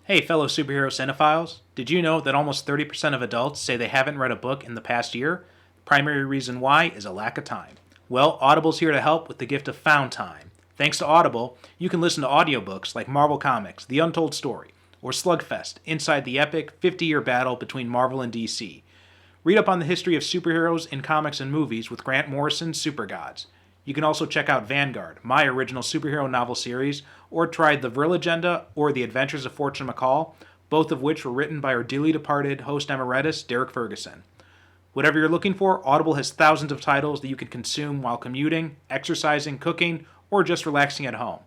Hey, fellow superhero cinephiles. Did you know that almost 30% of adults say they haven't read a book in the past year? The primary reason why is a lack of time. Well, Audible's here to help with the gift of found time. Thanks to Audible, you can listen to audiobooks like Marvel Comics, The Untold Story, or Slugfest, inside the epic 50-year battle between Marvel and DC. Read up on the history of superheroes in comics and movies with Grant Morrison's Super Gods. You can also check out Vanguard, my original superhero novel series, or try The Vril Agenda or The Adventures of Fortune McCall, both of which were written by our dearly departed host emeritus, Derek Ferguson. Whatever you're looking for, Audible has thousands of titles that you can consume while commuting, exercising, cooking, or just relaxing at home.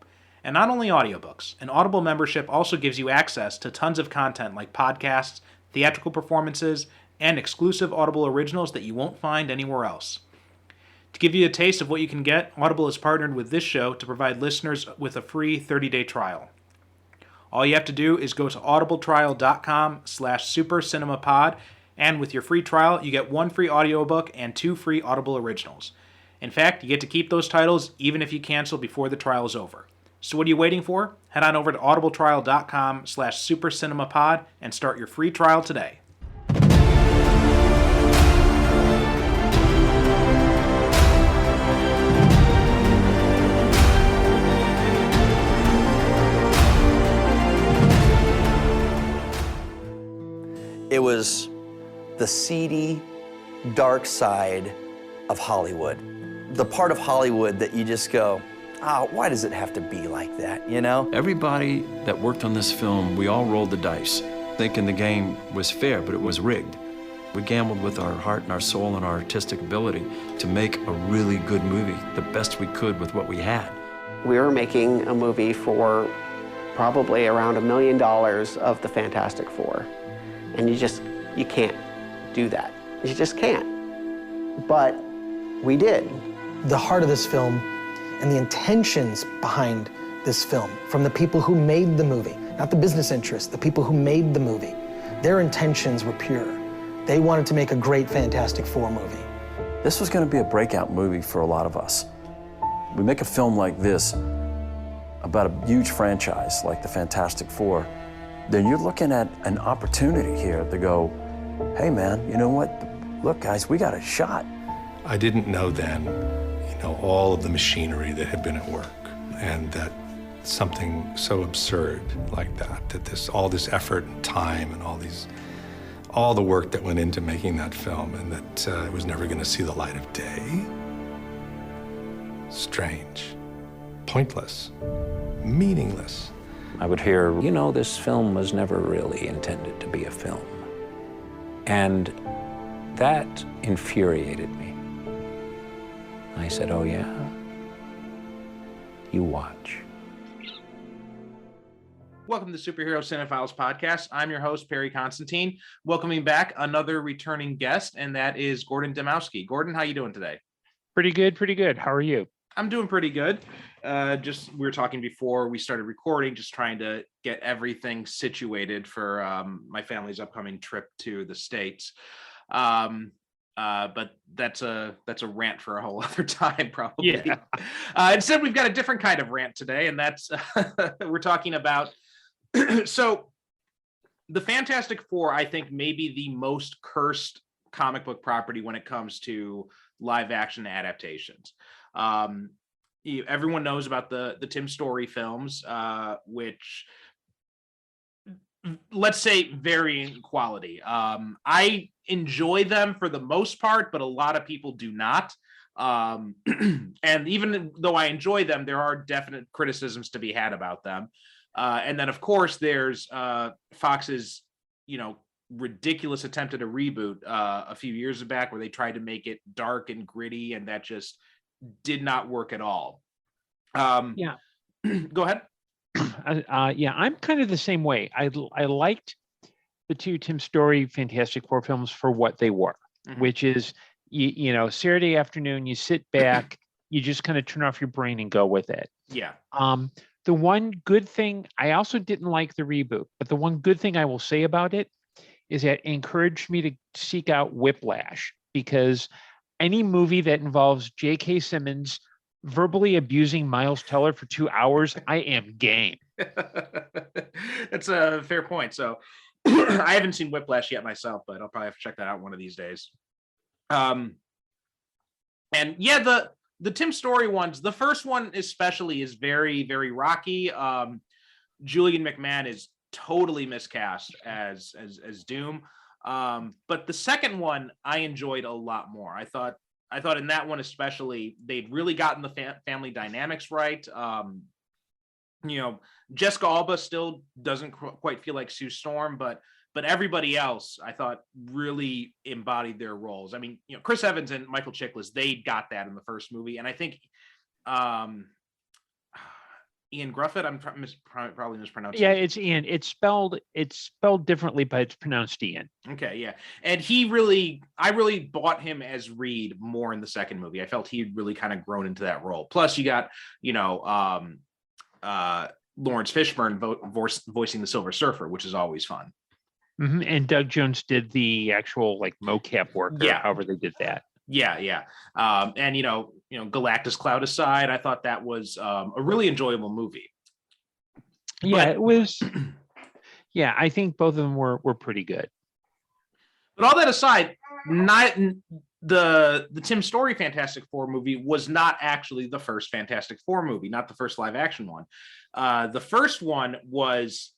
And not only audiobooks, an Audible membership also gives you access to tons of content like podcasts, theatrical performances, and exclusive Audible originals that you won't find anywhere else. To give you a taste of what you can get, Audible has partnered with this show to provide listeners with a free 30-day trial. All you have to do is go to audibletrial.com/supercinemapod, and with your free trial, you get one free audiobook and 2 free Audible originals. In fact, you get to keep those titles even if you cancel before the trial is over. So what are you waiting for? Head on over to audibletrial.com/supercinemapod and start your free trial today. It was the seedy, dark side of Hollywood. The part of Hollywood that you just go, why does it have to be like that, you know? Everybody that worked on this film, we all rolled the dice, thinking the game was fair, but it was rigged. We gambled with our heart and our soul and our artistic ability to make a really good movie, the best we could with what we had. We were making a movie for probably around $1 million of the Fantastic Four. And you can't do that. You just can't. But we did. The heart of this film and the intentions behind this film from the people who made the movie, not the business interests, the people who made the movie, their intentions were pure. They wanted to make a great Fantastic Four movie. This was going to be a breakout movie for a lot of us. We make a film like this about a huge franchise like the Fantastic Four, then you're looking at an opportunity here to go, hey man, you know what? Look guys, we got a shot. I didn't know then, all of the machinery that had been at work, and that something so absurd like that all this effort and time and all the work that went into making that film, and that it was never gonna see the light of day. Strange, pointless, meaningless. I would hear, this film was never really intended to be a film. And that infuriated me. I said, oh yeah? You watch. Welcome to the Superhero Cinephiles Podcast. I'm your host, Perry Constantine. Welcoming back another returning guest, and that is Gordon Dymowski. Gordon, how you doing today? Pretty good. How are you? I'm doing pretty good. We were talking before we started recording, just trying to get everything situated for my family's upcoming trip to the States. But that's a rant for a whole other time, probably. Yeah. Instead, we've got a different kind of rant today, and that's we're talking about. So, the Fantastic Four, I think, may be the most cursed comic book property when it comes to live action adaptations. Everyone knows about the Tim Story films, which, let's say, vary in quality. I enjoy them for the most part, but a lot of people do not. And even though I enjoy them, there are definite criticisms to be had about them. And then, of course, there's Fox's, ridiculous attempt at a reboot a few years back where they tried to make it dark and gritty, and that just did not work at all. Yeah. Go ahead. I'm kind of the same way. I liked the two Tim Story Fantastic Four films for what they were, which is, Saturday afternoon, you sit back, you just kind of turn off your brain and go with it. Yeah. The one good thing, I also didn't like the reboot, but the one good thing I will say about it is that it encouraged me to seek out Whiplash, because any movie that involves J.K. Simmons verbally abusing Miles Teller for 2 hours, I am game. That's a fair point. So I haven't seen Whiplash yet myself, but I'll probably have to check that out one of these days. And yeah, the Tim Story ones, the first one especially is very, very rocky. Julian McMahon is totally miscast as Doom. But the second one I enjoyed a lot more. I thought in that one especially, they'd really gotten the family dynamics right. Jessica Alba still doesn't quite feel like Sue Storm, but everybody else I thought really embodied their roles. I mean, Chris Evans and Michael Chiklis, they got that in the first movie, and I think Ian Gruffett, I'm probably mispronouncing. Yeah, it's Ian. It's spelled differently, but it's pronounced Ian. Okay, yeah, and I really bought him as Reed more in the second movie. I felt he'd really kind of grown into that role. Plus, you got Lawrence Fishburne voicing the Silver Surfer, which is always fun. Mm-hmm. And Doug Jones did the actual mocap work, or however they did that. Yeah. And Galactus Cloud aside, I thought that was a really enjoyable movie. Yeah, it was. Yeah, I think both of them were pretty good. But all that aside, not the Tim Story Fantastic Four movie was not actually the first Fantastic Four movie, not the first live action one. The first one was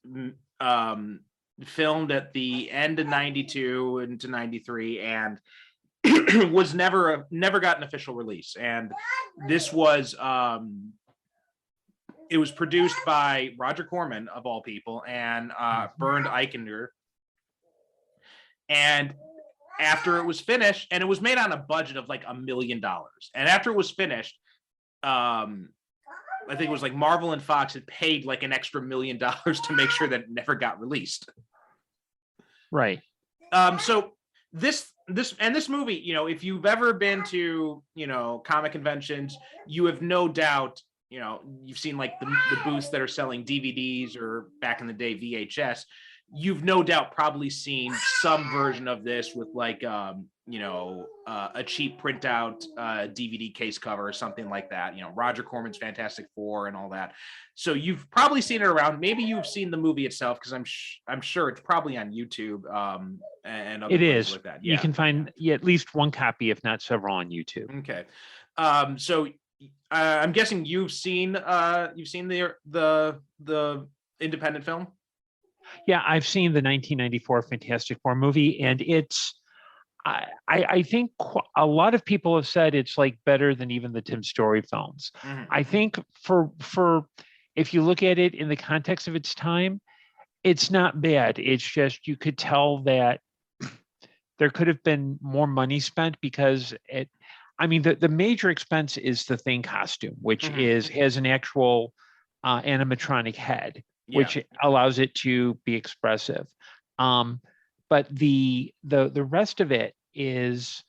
filmed at the end of 92 into 93 and was never got an official release. And this was it was produced by Roger Corman, of all people, and Bernd Eichinger. And after it was finished, and it was made on a budget of like $1 million, and after it was finished, I think it was like Marvel and Fox had paid like an extra $1 million to make sure that it never got released. Right. So this movie, if you've ever been to, comic conventions, you have no doubt, you've seen like the booths that are selling DVDs or back in the day VHS. You've no doubt probably seen some version of this with like, a cheap printout DVD case cover or something like that. Roger Corman's Fantastic Four and all that. So you've probably seen it around. Maybe you've seen the movie itself, because I'm sure it's probably on YouTube and other places like that. Yeah. You can find at least one copy, if not several, on YouTube. Okay. So I'm guessing you've seen the independent film. Yeah, I've seen the 1994 Fantastic Four movie, and it's, I think a lot of people have said it's like better than even the Tim Story films. Mm-hmm. I think for if you look at it in the context of its time, it's not bad. It's just, you could tell that there could have been more money spent, because the major expense is the Thing costume, which mm-hmm. has an actual animatronic head. Yeah. Which allows it to be expressive. But the rest of it is,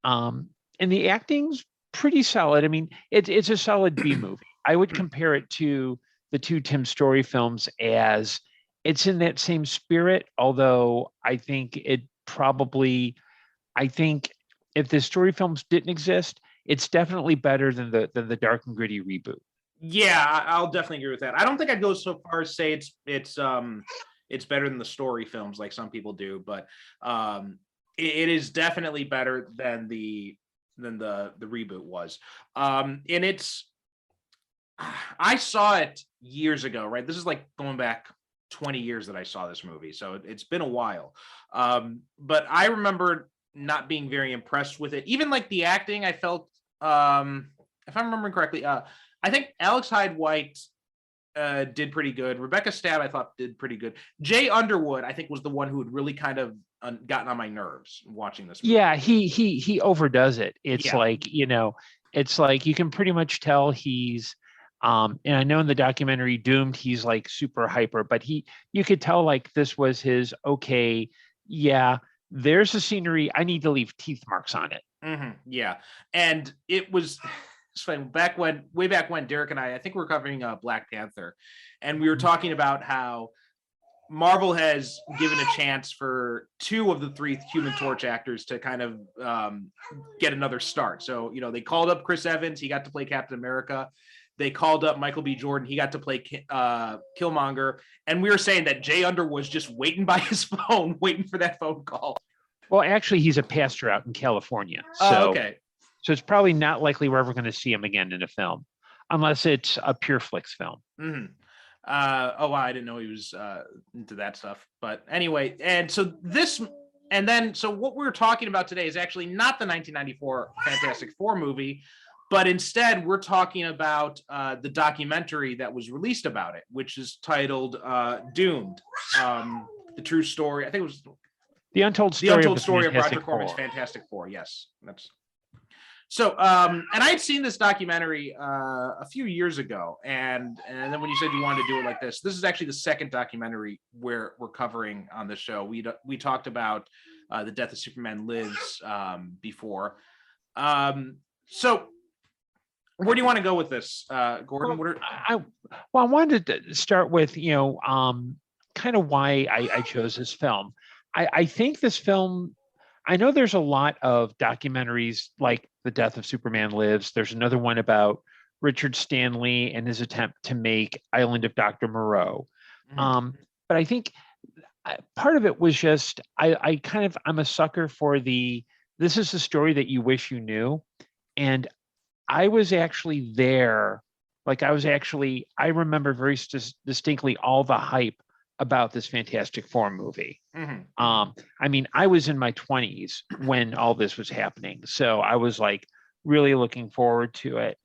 and the acting's pretty solid. I mean, it's a solid B movie. I would compare it to the two Tim Story films, as it's in that same spirit, although I think if the Story films didn't exist, it's definitely better than the dark and gritty reboot. Yeah, I'll definitely agree with that. I don't think I'd go so far as say it's better than the Story films like some people do, but it is definitely better than the reboot was. And I saw it years ago, right? This is like going back 20 years that I saw this movie, so it's been a while. But I remember not being very impressed with it. Even like the acting, I felt, if I'm remembering correctly, I think Alex Hyde White did pretty good. Rebecca Stabb, I thought, did pretty good. Jay Underwood, I think, was the one who had really kind of gotten on my nerves watching this movie. Yeah, he overdoes it. It's like, it's like you can pretty much tell he's, and I know in the documentary Doomed, he's like super hyper, but you could tell like this was his, okay, yeah, there's the scenery, I need to leave teeth marks on it. Mm-hmm, yeah, and it was... It's funny, way back when Derek and I think we were covering Black Panther, and we were talking about how Marvel has given a chance for 2 of the 3 Human Torch actors to kind of get another start. So, they called up Chris Evans. He got to play Captain America. They called up Michael B. Jordan. He got to play Killmonger. And we were saying that Jay Under was just waiting by his phone, waiting for that phone call. Well, actually, he's a pastor out in California. So, Oh, okay. So it's probably not likely we're ever going to see him again in a film, unless it's a Pure Flix film. Mm-hmm. Oh, wow, I didn't know he was into that stuff. But anyway, and so what we're talking about today is actually not the 1994 Fantastic Four movie, but instead we're talking about the documentary that was released about it, which is titled Doomed, the true story. I think it was The Untold Story of Roger Corman's Fantastic Four. Yes, that's. So, and I had seen this documentary a few years ago, and then when you said you wanted to do it like this is actually the second documentary we're covering on the show. We talked about The Death of Superman Lives before. So, where do you want to go with this, Gordon? I wanted to start with kind of why I chose this film. I think this film. I know there's a lot of documentaries like The Death of Superman Lives. There's another one about Richard Stanley and his attempt to make Island of Dr. Moreau. But I think part of it was just, I'm a sucker for this is the story that you wish you knew. And I was actually there. I remember very distinctly all the hype about this Fantastic Four movie. I mean, I was in my 20s when all this was happening, so I was like really looking forward to it.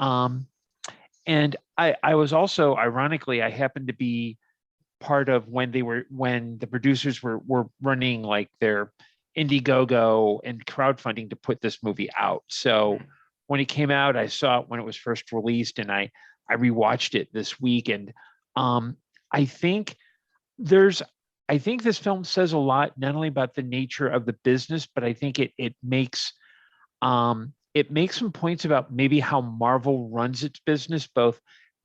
And I was also, ironically, I happened to be part of when the producers were running like their Indiegogo and crowdfunding to put this movie out. So when it came out, I saw it when it was first released, and I rewatched it this week, and I think this film says a lot, not only about the nature of the business, but I think it makes some points about maybe how Marvel runs its business, both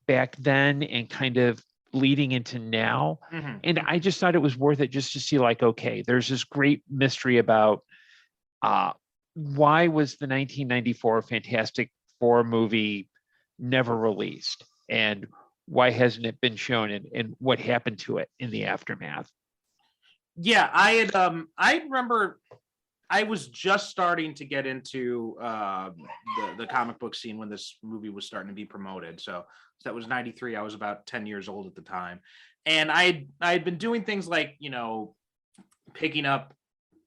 back then and kind of leading into now. And I just thought it was worth it just to see, like, okay, there's this great mystery about why was the 1994 Fantastic Four movie never released, and why hasn't it been shown, and what happened to it in the aftermath? Yeah, I remember I was just starting to get into the comic book scene when this movie was starting to be promoted. So that was 93. I was about 10 years old at the time. And I had been doing things like, picking up,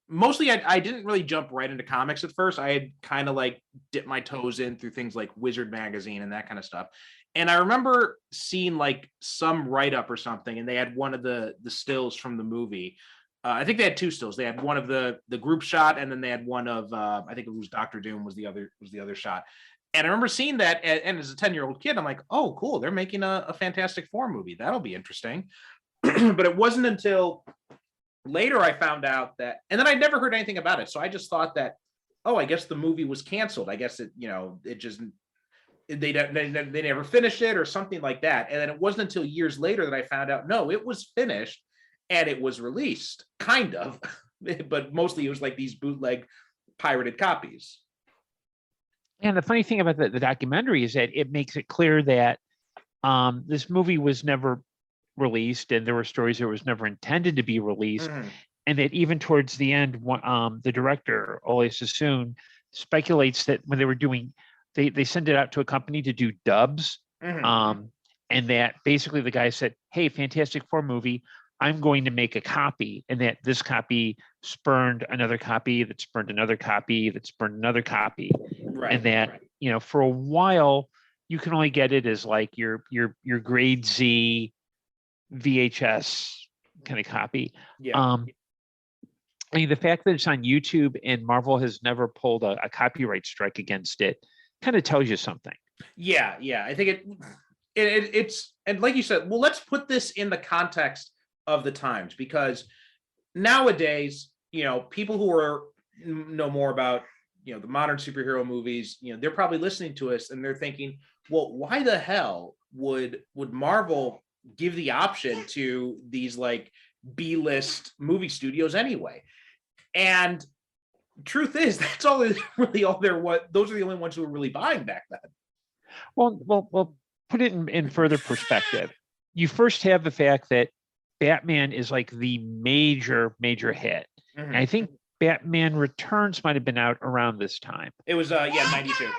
mostly I didn't really jump right into comics at first. I had kind of like dipped my toes in through things like Wizard magazine and that kind of stuff. And I remember seeing like some write-up or something, and they had one of the stills from the movie. I think they had two stills. They had one of the group shot, and then they had one of I think it was Doctor Doom was the other shot. And I remember seeing that, and as a 10-year-old kid, I'm like, oh, cool, they're making a Fantastic Four movie. That'll be interesting. But it wasn't until later I found out that, and then I never heard anything about it. So I just thought that, oh, I guess the movie was canceled. I guess it just. They never finished it or something like that. And then it wasn't until years later that I found out, no, it was finished and it was released, kind of, but mostly it was like these bootleg pirated copies. And the funny thing about the documentary is that it makes it clear that this movie was never released, and there were stories that it was never intended to be released. And that even towards the end, the director, Ole Sassoon, speculates that when they were doing, they send it out to a company to do dubs. And that basically the guy said, hey, Fantastic Four movie, I'm going to make a copy. And that this copy spurned another copy, that spurned another copy, that spurned another copy. And that, for a while, you can only get it as like your grade Z VHS kind of copy. I mean, the fact that it's on YouTube and Marvel has never pulled a copyright strike against it kind of tells you something. Yeah. I think it's, and like you said, well, let's put this in the context of the times, because nowadays, people who know more about, the modern superhero movies, they're probably listening to us and they're thinking, well, why the hell would Marvel give the option to these like B-list movie studios anyway? And truth is, that's all really all there was. Those are the only ones who were really buying back then. Well, put it in further perspective. You first have the fact that Batman is like the major hit. And I think Batman Returns might have been out around this time. It was 92.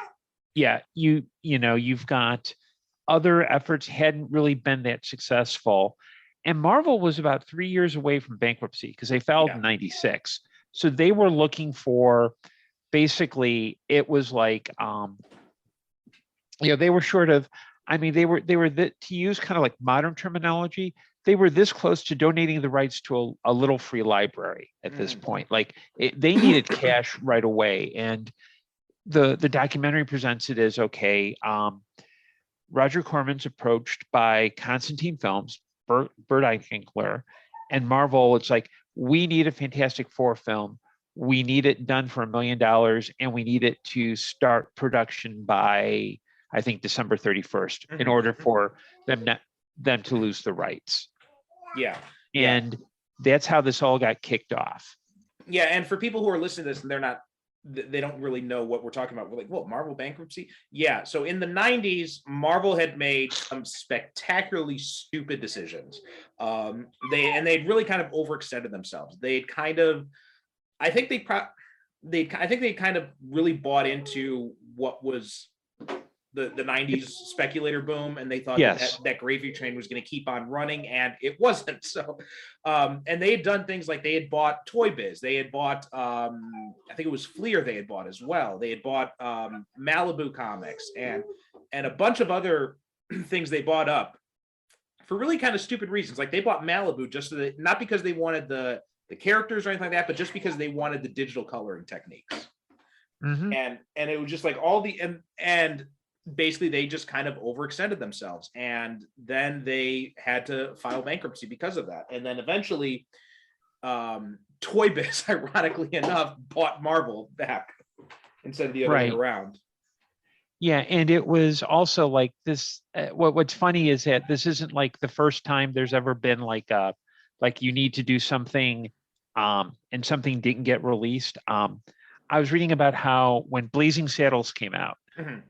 Yeah, you've got other efforts hadn't really been that successful. And Marvel was about 3 years away from bankruptcy because they filed in 96. So they were looking for, basically, it was like, they were short of, to use kind of like modern terminology, they were this close to donating the rights to a little free library at this point. Like they needed cash right away. And the documentary presents it as, okay, Roger Corman's approached by Constantine Films, Bert Eichinkler, and Marvel. It's like, we need a Fantastic Four film. We need it done for $1 million, and we need it to start production by, I think, December 31st, in order for them to lose the rights. Yeah. And that's how this all got kicked off. Yeah, and for people who are listening to this and they don't really know what we're talking about, we're like, what, Marvel bankruptcy? Yeah, so in the 90s, Marvel had made some spectacularly stupid decisions. They'd really kind of overextended themselves. They'd kind of, I think they kind of really bought into what was the 90s speculator boom, and they thought that gravy train was going to keep on running, and it wasn't. So and they had done things like they had bought Toy Biz, they had bought I think it was Fleer they had bought as well, they had bought Malibu Comics and a bunch of other things they bought up for really kind of stupid reasons. Like they bought Malibu just so that, not because they wanted the characters or anything like that, but just because they wanted the digital coloring techniques. And it was just like all the and basically they just kind of overextended themselves, and then they had to file bankruptcy because of that. And then eventually Toy Biz, ironically enough, bought Marvel back instead of the other way around. Yeah, and it was also like this, what's funny is that this isn't like the first time there's ever been like you need to do something and something didn't get released. I was reading about how when Blazing Saddles came out,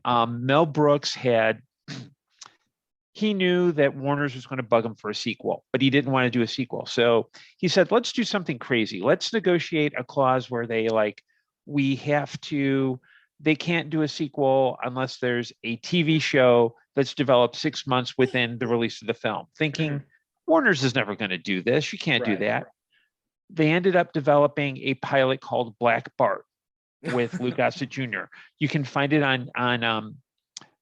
Mel Brooks he knew that Warner's was going to bug him for a sequel, but he didn't want to do a sequel. So he said, let's do something crazy. Let's negotiate a clause where they they can't do a sequel unless there's a TV show that's developed 6 months within the release of the film. Thinking, Warner's is never going to do this. You can't do that. They ended up developing a pilot called Black Bart with Lou Gossett Jr. You can find it on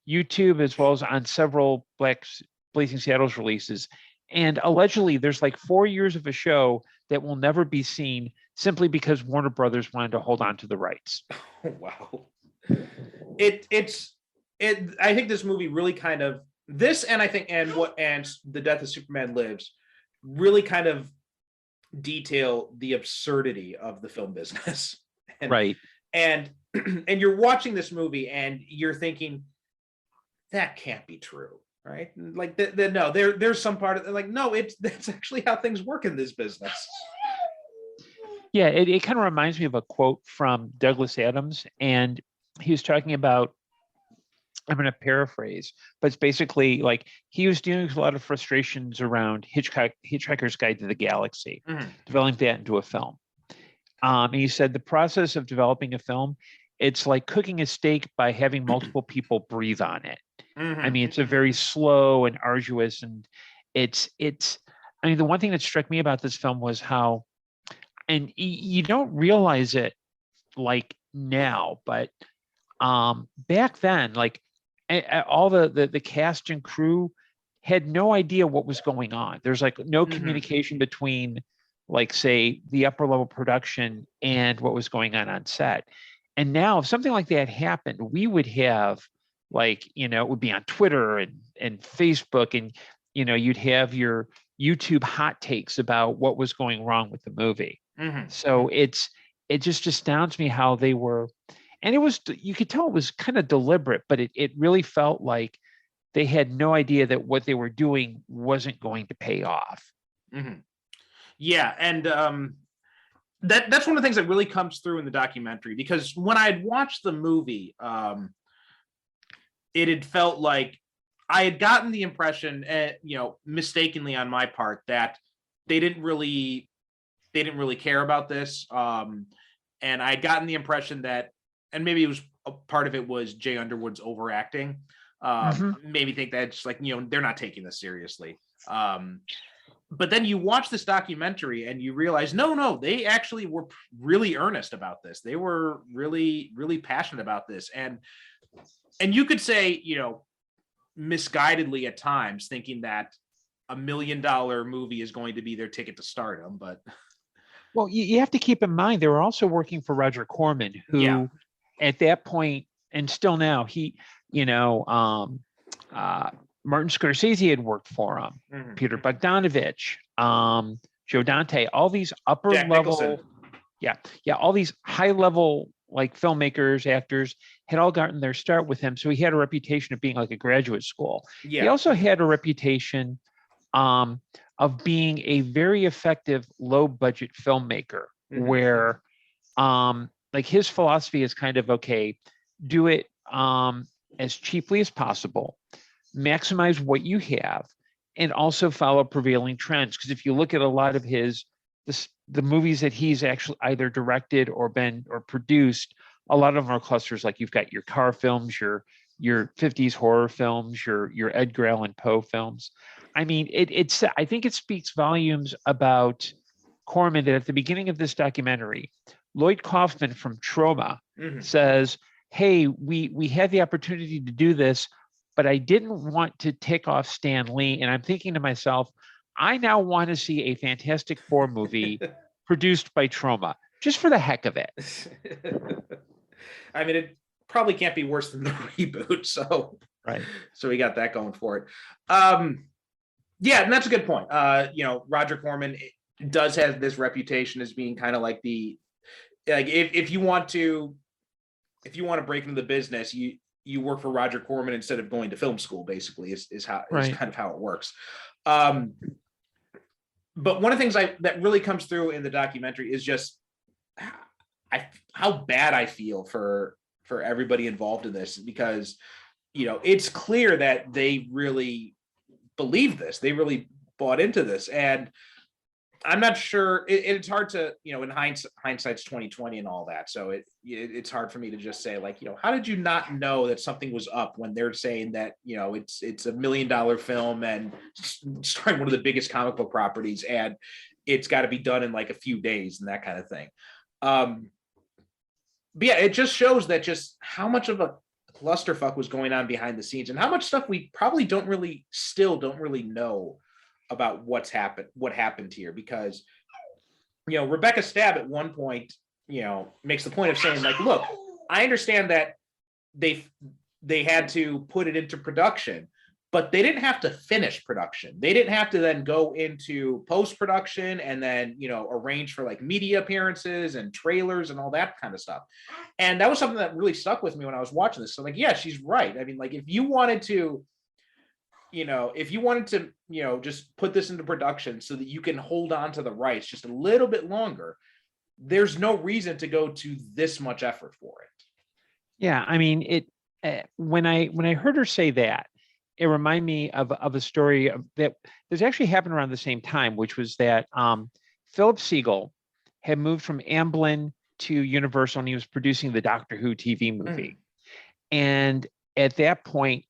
YouTube as well as on several Blazing Saddles releases. And allegedly, there's like 4 years of a show that will never be seen simply because Warner Brothers wanted to hold on to the rights. Wow. I think this movie really kind of and The Death of Superman Lives really kind of detail the absurdity of the film business. And you're watching this movie and you're thinking, that can't be true, right? Like no, there's some part of it, like, no, that's actually how things work in this business. Yeah, it kind of reminds me of a quote from Douglas Adams, and he was talking about, I'm going to paraphrase, but it's basically like he was dealing with a lot of frustrations around Hitchhiker's Guide to the Galaxy, developing that into a film. And he said the process of developing a film, it's like cooking a steak by having multiple people breathe on it. I mean, it's a very slow and arduous, and it's. I mean, the one thing that struck me about this film was how, and you don't realize it like now, but back then, like all the cast and crew had no idea what was going on. There's like no communication between, like, say, the upper level production and what was going on set. And now if something like that happened, we would have, like, it would be on Twitter and Facebook, and, you'd have your YouTube hot takes about what was going wrong with the movie. So it just astounds me how they were, and you could tell it was kind of deliberate, but it really felt like they had no idea that what they were doing wasn't going to pay off. Yeah, and that's one of the things that really comes through in the documentary, because when I had watched the movie, it had felt like I had gotten the impression, mistakenly on my part, that they didn't really care about this. And I had gotten the impression that, and maybe it was a part of it was Jay Underwood's overacting. Made me think that just like, they're not taking this seriously. But then you watch this documentary and you realize, no, they actually were really earnest about this. They were really, really passionate about this. And you could say, misguidedly at times, thinking that $1 million movie is going to be their ticket to stardom. But well, you have to keep in mind, they were also working for Roger Corman, who at that point, and still now, Martin Scorsese had worked for him, Peter Bogdanovich, Joe Dante, all these upper Jack level, Nicholson. all these high level like filmmakers, actors had all gotten their start with him. So he had a reputation of being like a graduate school. Yeah. He also had a reputation of being a very effective low budget filmmaker, where like his philosophy is kind of, okay, do it as cheaply as possible, maximize what you have, and also follow prevailing trends. Because if you look at a lot of the movies that he's actually either directed or produced, a lot of them are clusters. Like you've got your car films, your 50s horror films, your Edgar Allan Poe films. I mean, I think it speaks volumes about Corman that at the beginning of this documentary, Lloyd Kaufman from Troma says, hey, we had the opportunity to do this, but I didn't want to take off Stan Lee. And I'm thinking to myself, I now want to see a Fantastic Four movie produced by Troma, just for the heck of it. I mean, it probably can't be worse than the reboot. So, right. So we got that going for it. Yeah, and that's a good point. Roger Corman does have this reputation as being kind of like if you want to break into the business, you work for Roger Corman instead of going to film school, basically, is kind of how it works. But one of the things that really comes through in the documentary is just how bad I feel for everybody involved in this, because it's clear that they really believe this. They really bought into this, and I'm not sure. It's hard to, in hindsight's 2020 and all that. So it's hard for me to just say, like, how did you not know that something was up when they're saying that, it's $1 million film and starring one of the biggest comic book properties, and it's got to be done in like a few days and that kind of thing. But yeah, it just shows that just how much of a clusterfuck was going on behind the scenes, and how much stuff we probably don't really know about what happened here. Because Rebecca Stabb at one point makes the point of saying, like, look, I understand that they had to put it into production, but they didn't have to finish production. They didn't have to then go into post-production and then arrange for like media appearances and trailers and all that kind of stuff. And that was something that really stuck with me when I was watching this. So like, yeah, she's right. I mean, like, if you wanted to just put this into production so that you can hold on to the rights just a little bit longer, there's no reason to go to this much effort for it. Yeah, I mean, when I heard her say that, it reminded me of a story that actually happened around the same time, which was that Philip Segal had moved from Amblin to Universal, and he was producing the Doctor Who TV movie. And at that point,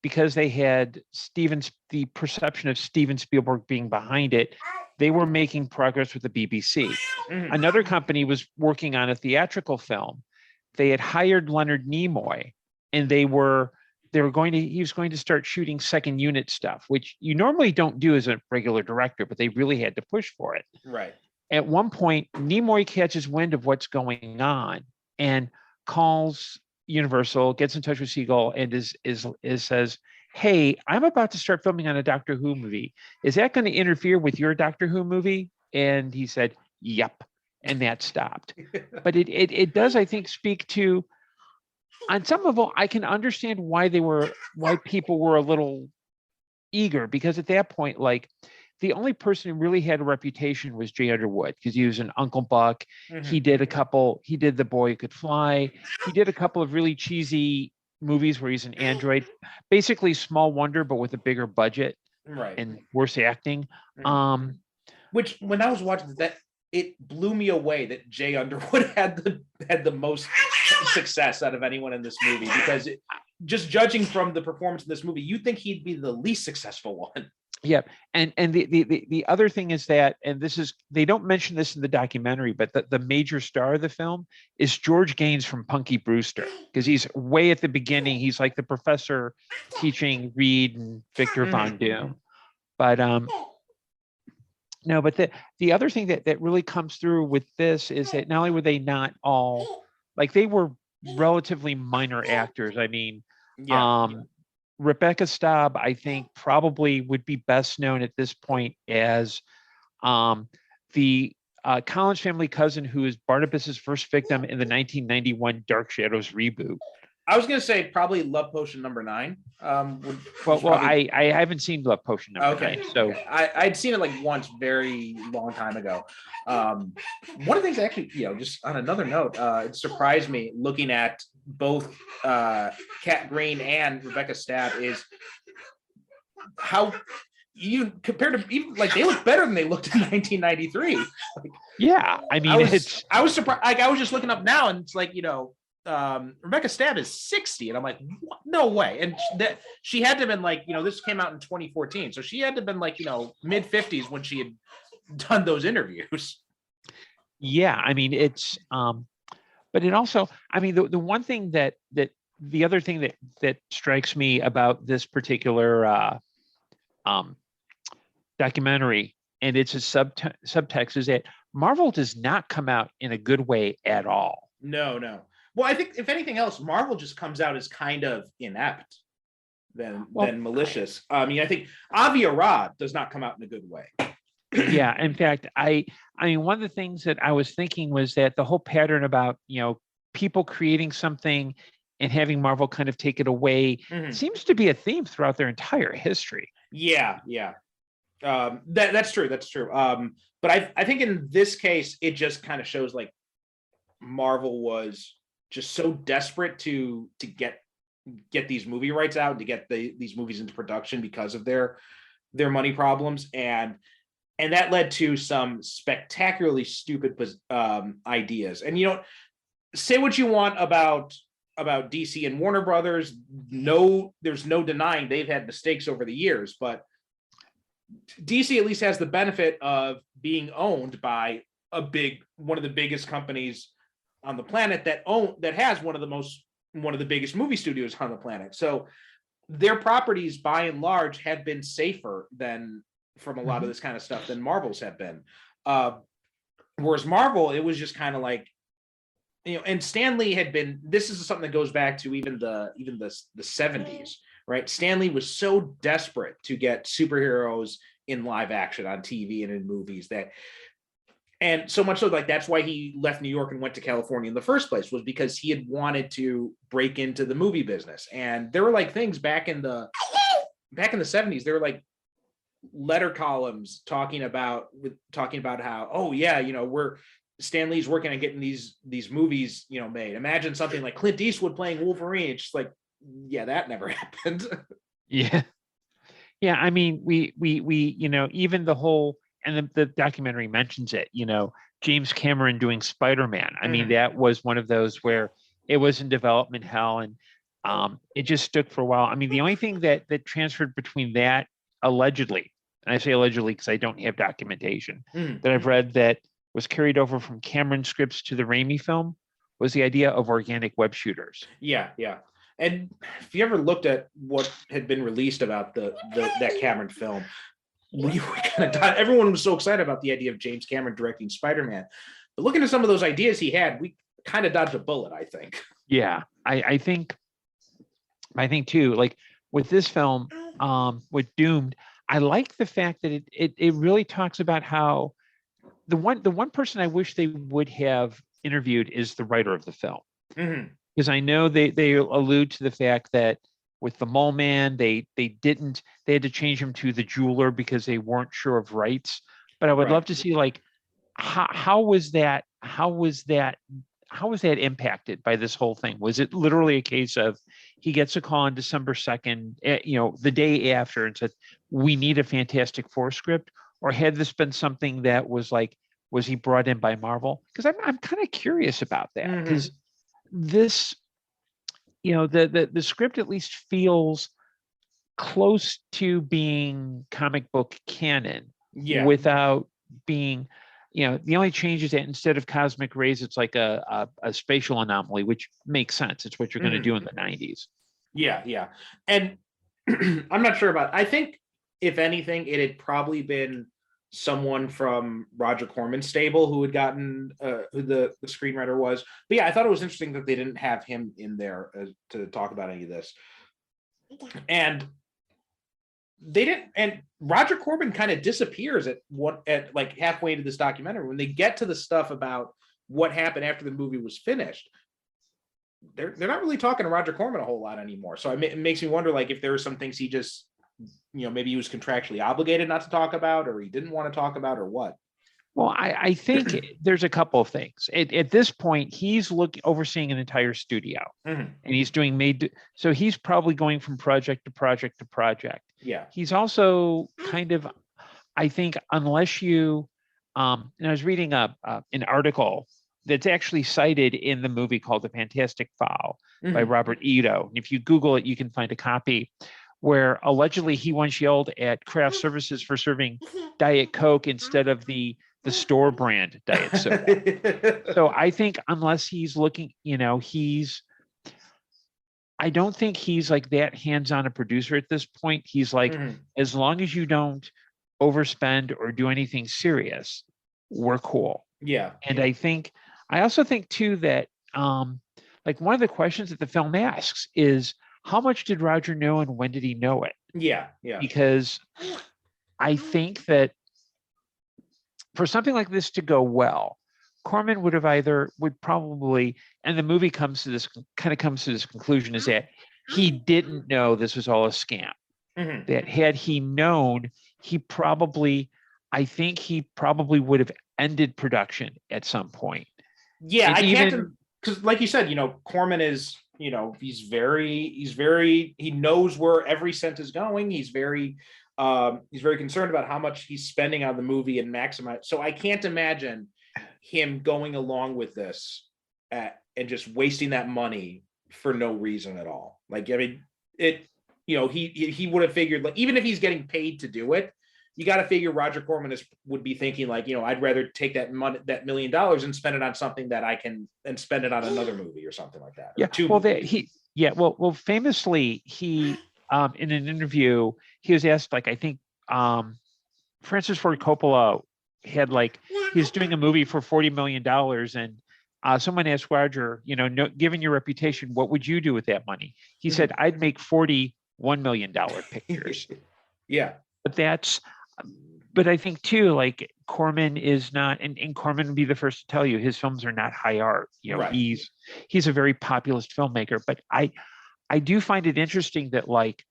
because they had the perception of Steven Spielberg being behind it, they were making progress with the BBC. Another company was working on a theatrical film. They had hired Leonard Nimoy, and he was going to start shooting second unit stuff, which you normally don't do as a regular director, but they really had to push for it. Right. At one point, Nimoy catches wind of what's going on and calls Universal, gets in touch with Segal, and says, hey, I'm about to start filming on a Doctor Who movie. Is that going to interfere with your Doctor Who movie? And he said, yep. And that stopped. But it does, I think, speak to, on some level, I can understand why people were a little eager, because at that point, like, the only person who really had a reputation was Jay Underwood, because he was an Uncle Buck. He did The Boy Who Could Fly. He did a couple of really cheesy movies where he's an android, basically Small Wonder, but with a bigger budget Right. and worse acting. Which, when I was watching that, it blew me away that Jay Underwood had the most success out of anyone in this movie, because just judging from the performance in this movie, you'd think he'd be the least successful one. Yeah, and the other thing is that, and this is, they don't mention this in the documentary, but the major star of the film is George Gaines from Punky Brewster, because he's way at the beginning. He's like the professor teaching Reed and Victor Von Doom. But no, but the other thing that really comes through with this is that not only were they not all, like, they were relatively minor actors. I mean, Rebecca Staub, I think, probably would be best known at this point as the Collins family cousin who is Barnabas's first victim in the 1991 Dark Shadows reboot. I was gonna say probably Love Potion number 9. I haven't seen Love Potion number 9, so I'd seen it like once, very long time ago. One of the things, actually, just on another note, it surprised me looking at both Kat Green and Rebecca Staub is how you compared to, even like, they look better than they looked in 1993. Yeah, I mean, I was surprised. Like, I was just looking up now, and it's like, Rebecca Staub is 60, and I'm like, what? No way. And that she had to have been like, this came out in 2014, so she had to have been like, mid 50s when she had done those interviews. Yeah, I mean, it's but it also, I mean, the one thing that the other thing that strikes me about this particular documentary, and it's a subtext, is that Marvel does not come out in a good way at all. No. Well, I think if anything else, Marvel just comes out as kind of inept than malicious. I mean, I think Avi Arad does not come out in a good way. Yeah, in fact, I mean, one of the things that I was thinking was that the whole pattern about, people creating something and having Marvel kind of take it away seems to be a theme throughout their entire history. Yeah. That's true. But I think in this case, it just kind of shows like Marvel was just so desperate to get these movie rights out and to get these movies into production because of their money problems, and that led to some spectacularly stupid ideas. And say what you want about DC and Warner Brothers, there's no denying they've had mistakes over the years, but DC at least has the benefit of being owned by one of the biggest companies on the planet that has one of the biggest movie studios on the planet. So their properties, by and large, have been safer than from a lot of this kind of stuff than Marvel's have been. Whereas Marvel, it was just kind of like, and Stan Lee had been. This is something that goes back to even the 70s, right? Stan Lee was so desperate to get superheroes in live action on TV and in movies and so much so, like, that's why he left New York and went to California in the first place, was because he had wanted to break into the movie business. And there were like things back in the 70s, there were like letter columns talking about how, oh yeah, Stan Lee's working on getting these movies, made. Imagine something like Clint Eastwood playing Wolverine. It's just like, yeah, that never happened. Yeah. I mean, we even the whole, and the documentary mentions it, James Cameron doing Spider-Man. I mean, that was one of those where it was in development hell, and it just stuck for a while. I mean, the only thing that transferred between that, allegedly, and I say allegedly because I don't have documentation, that I've read that was carried over from Cameron scripts to the Raimi film, was the idea of organic web shooters. Yeah. And if you ever looked at what had been released about that Cameron film, everyone was so excited about the idea of James Cameron directing Spider-Man. But looking at some of those ideas he had, we kind of dodged a bullet, I think. Yeah, I think too, like with this film, with Doomed, I like the fact that it really talks about how the one person I wish they would have interviewed is the writer of the film. Because I know they allude to the fact that with the Mole Man, they had to change him to the Jeweler because they weren't sure of rights. But I would love to see, like, how was that was that impacted by this whole thing? Was it literally a case of he gets a call on December 2nd, the day after, and said, we need a Fantastic Four script? Or had this been something that was like, was he brought in by Marvel? Because I'm kind of curious about that, because this, the script at least feels close to being comic book canon without being, the only change is that instead of cosmic rays, it's like a spatial anomaly, which makes sense. It's what you're going to do in the 90s. Yeah. And I'm not sure about, I think if anything, it had probably been someone from Roger Corman's stable who had gotten who the screenwriter was. But yeah, I thought it was interesting that they didn't have him in there to talk about any of this. And they didn't, and Roger Corman kind of disappears at like halfway into this documentary. When they get to the stuff about what happened after the movie was finished, they're not really talking to Roger Corman a whole lot anymore. So it makes me wonder, like, if there were some things he just, maybe he was contractually obligated not to talk about, or he didn't want to talk about, or what. Well, I think there's a couple of things. At this point, he's overseeing an entire studio, and he's doing so he's probably going from project to project to project. Yeah. He's also kind of, I think, unless you, and I was reading an article that's actually cited in the movie called The Fantastic Foul by Robert Ito. And if you Google it, you can find a copy where allegedly he once yelled at craft services for serving Diet Coke instead of the store brand Diet Soda. So I think unless he's looking, I don't think he's like that hands-on a producer at this point. He's like, as long as you don't overspend or do anything serious, we're cool. Yeah. And I also think too that like one of the questions that the film asks is, how much did Roger know and when did he know it? Yeah. Because I think that for something like this to go well, Corman would probably, and the movie comes to this conclusion, is that he didn't know this was all a scam. That had he known, I think he probably would have ended production at some point. Yeah, and can't, because like you said, Corman is, he knows where every cent is going. He's very concerned about how much he's spending on the movie and maximize. So I can't imagine him going along with this and just wasting that money for no reason at all. Like, I mean, he would have figured, like, even if he's getting paid to do it, you got to figure Roger Corman would be thinking, like, I'd rather take that money, that $1 million, and spend it on something that I can, and spend it on another movie or something like that. Yeah. Well, famously, he in an interview, he was asked, like, I think Francis Ford Coppola had, like, he was doing a movie for $40 million, and someone asked Roger, given your reputation, what would you do with that money? He said, I'd make 40 $1 million pictures. Yeah. But I think too, like, Corman is not, and Corman would be the first to tell you, his films are not high art. Right. He's a very populist filmmaker. But I do find it interesting that, like,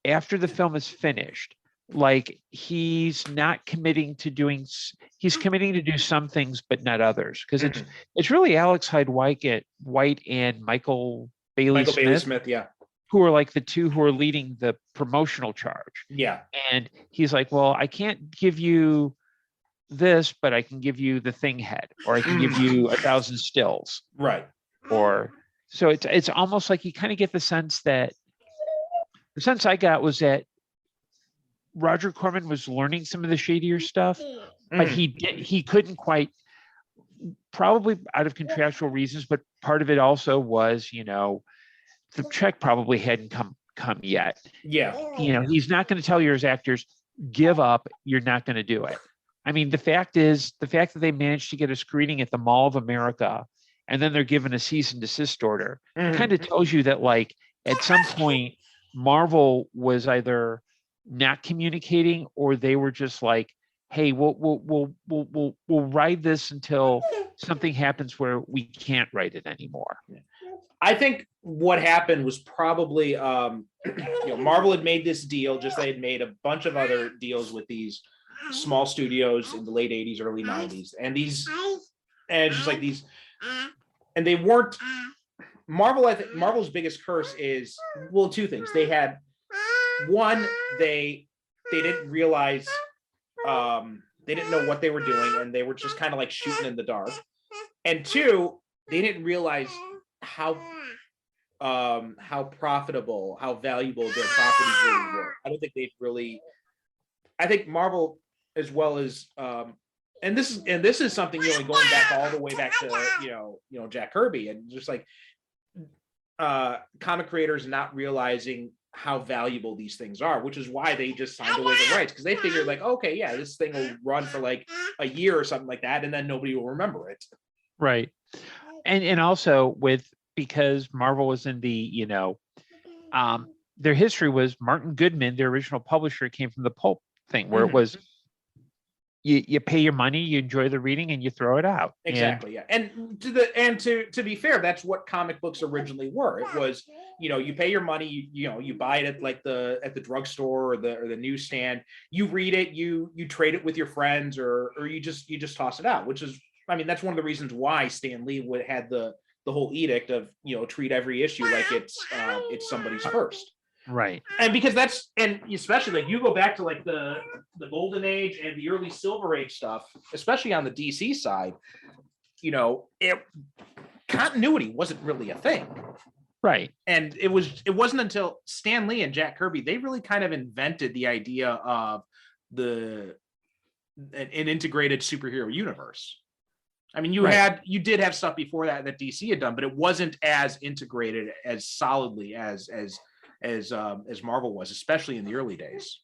after the film is finished, like, he's committing to do some things, but not others. Because it's really Alex Hyde White and Michael Bailey Smith, yeah, who are like the two who are leading the promotional charge. Yeah. And he's like, well, I can't give you this, but I can give you the thing head, or I can give you 1,000 stills. Right. Or so it's almost like you kind of get the sense that the sense I got was that Roger Corman was learning some of the shadier stuff, but he couldn't quite, probably out of contractual reasons, but part of it also was, the check probably hadn't come yet. Yeah. He's not going to tell your actors, give up, you're not going to do it. I mean, the fact that they managed to get a screening at the Mall of America, and then they're given a cease and desist order, kind of tells you that, like, at some point, Marvel was either not communicating, or they were just like, hey, we'll ride this until something happens where we can't write it anymore. I think what happened was probably, Marvel had made this deal, just they had made a bunch of other deals with these small studios in the late 80s, early 90s. And just like these and they weren't Marvel. I think Marvel's biggest curse is, well, two things. They had one, they didn't realize, they didn't know what they were doing, and they were just kind of like shooting in the dark. And two, they didn't realize how profitable, how valuable their properties really were. I don't think they've really. I think Marvel, as well as, and this is something, you know, going back all the way back to Jack Kirby, and just like comic creators not realizing how valuable these things are, which is why they just signed away the rights, because they figured like, okay, yeah, this thing will run for like a year or something like that, and then nobody will remember it. Right. And also because Marvel was in the, their history was Martin Goodman, their original publisher, came from the pulp thing where it was you pay your money, you enjoy the reading, and you throw it out. Exactly. And to be fair, that's what comic books originally were. It was, you pay your money, you buy it at the drugstore or the newsstand, you read it, you trade it with your friends, or you just toss it out, which is, I mean, that's one of the reasons why Stan Lee had the whole edict of, treat every issue like it's somebody's first. Right. And because and especially like you go back to like the Golden Age and the early Silver Age stuff, especially on the DC side, continuity wasn't really a thing. Right. And it wasn't until Stan Lee and Jack Kirby, they really kind of invented the idea of an integrated superhero universe. I mean, you did have stuff before that DC had done, but it wasn't as integrated as solidly as Marvel was, especially in the early days.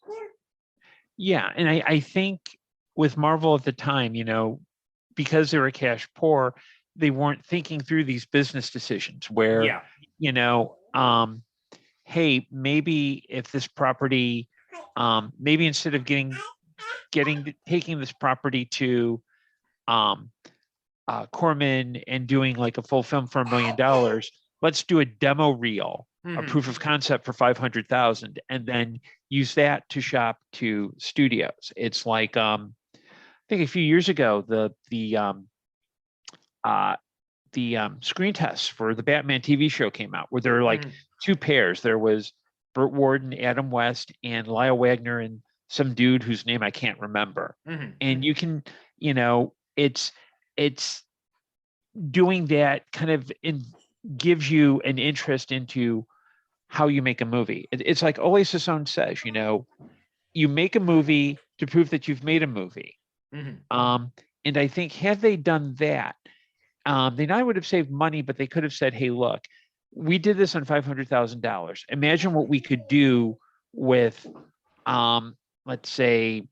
Yeah, and I think with Marvel at the time, because they were cash poor, they weren't thinking through these business decisions where, hey, maybe if this property, maybe instead of taking this property to Corman and doing like a full film for $1 million, let's do a demo reel, a proof of concept for 500,000, and then use that to shop to studios. It's like, I think a few years ago, the screen tests for the Batman TV show came out, where there were like two pairs. There was Burt Ward, Adam West, and Lyle Wagner, and some dude whose name I can't remember. And you can, it's doing that kind of gives you an interest into how you make a movie. It's like Ole Sassoon says, you make a movie to prove that you've made a movie. And I think had they done that, they not would have saved money, but they could have said, hey, look, we did this on $500,000. Imagine what we could do with, let's say,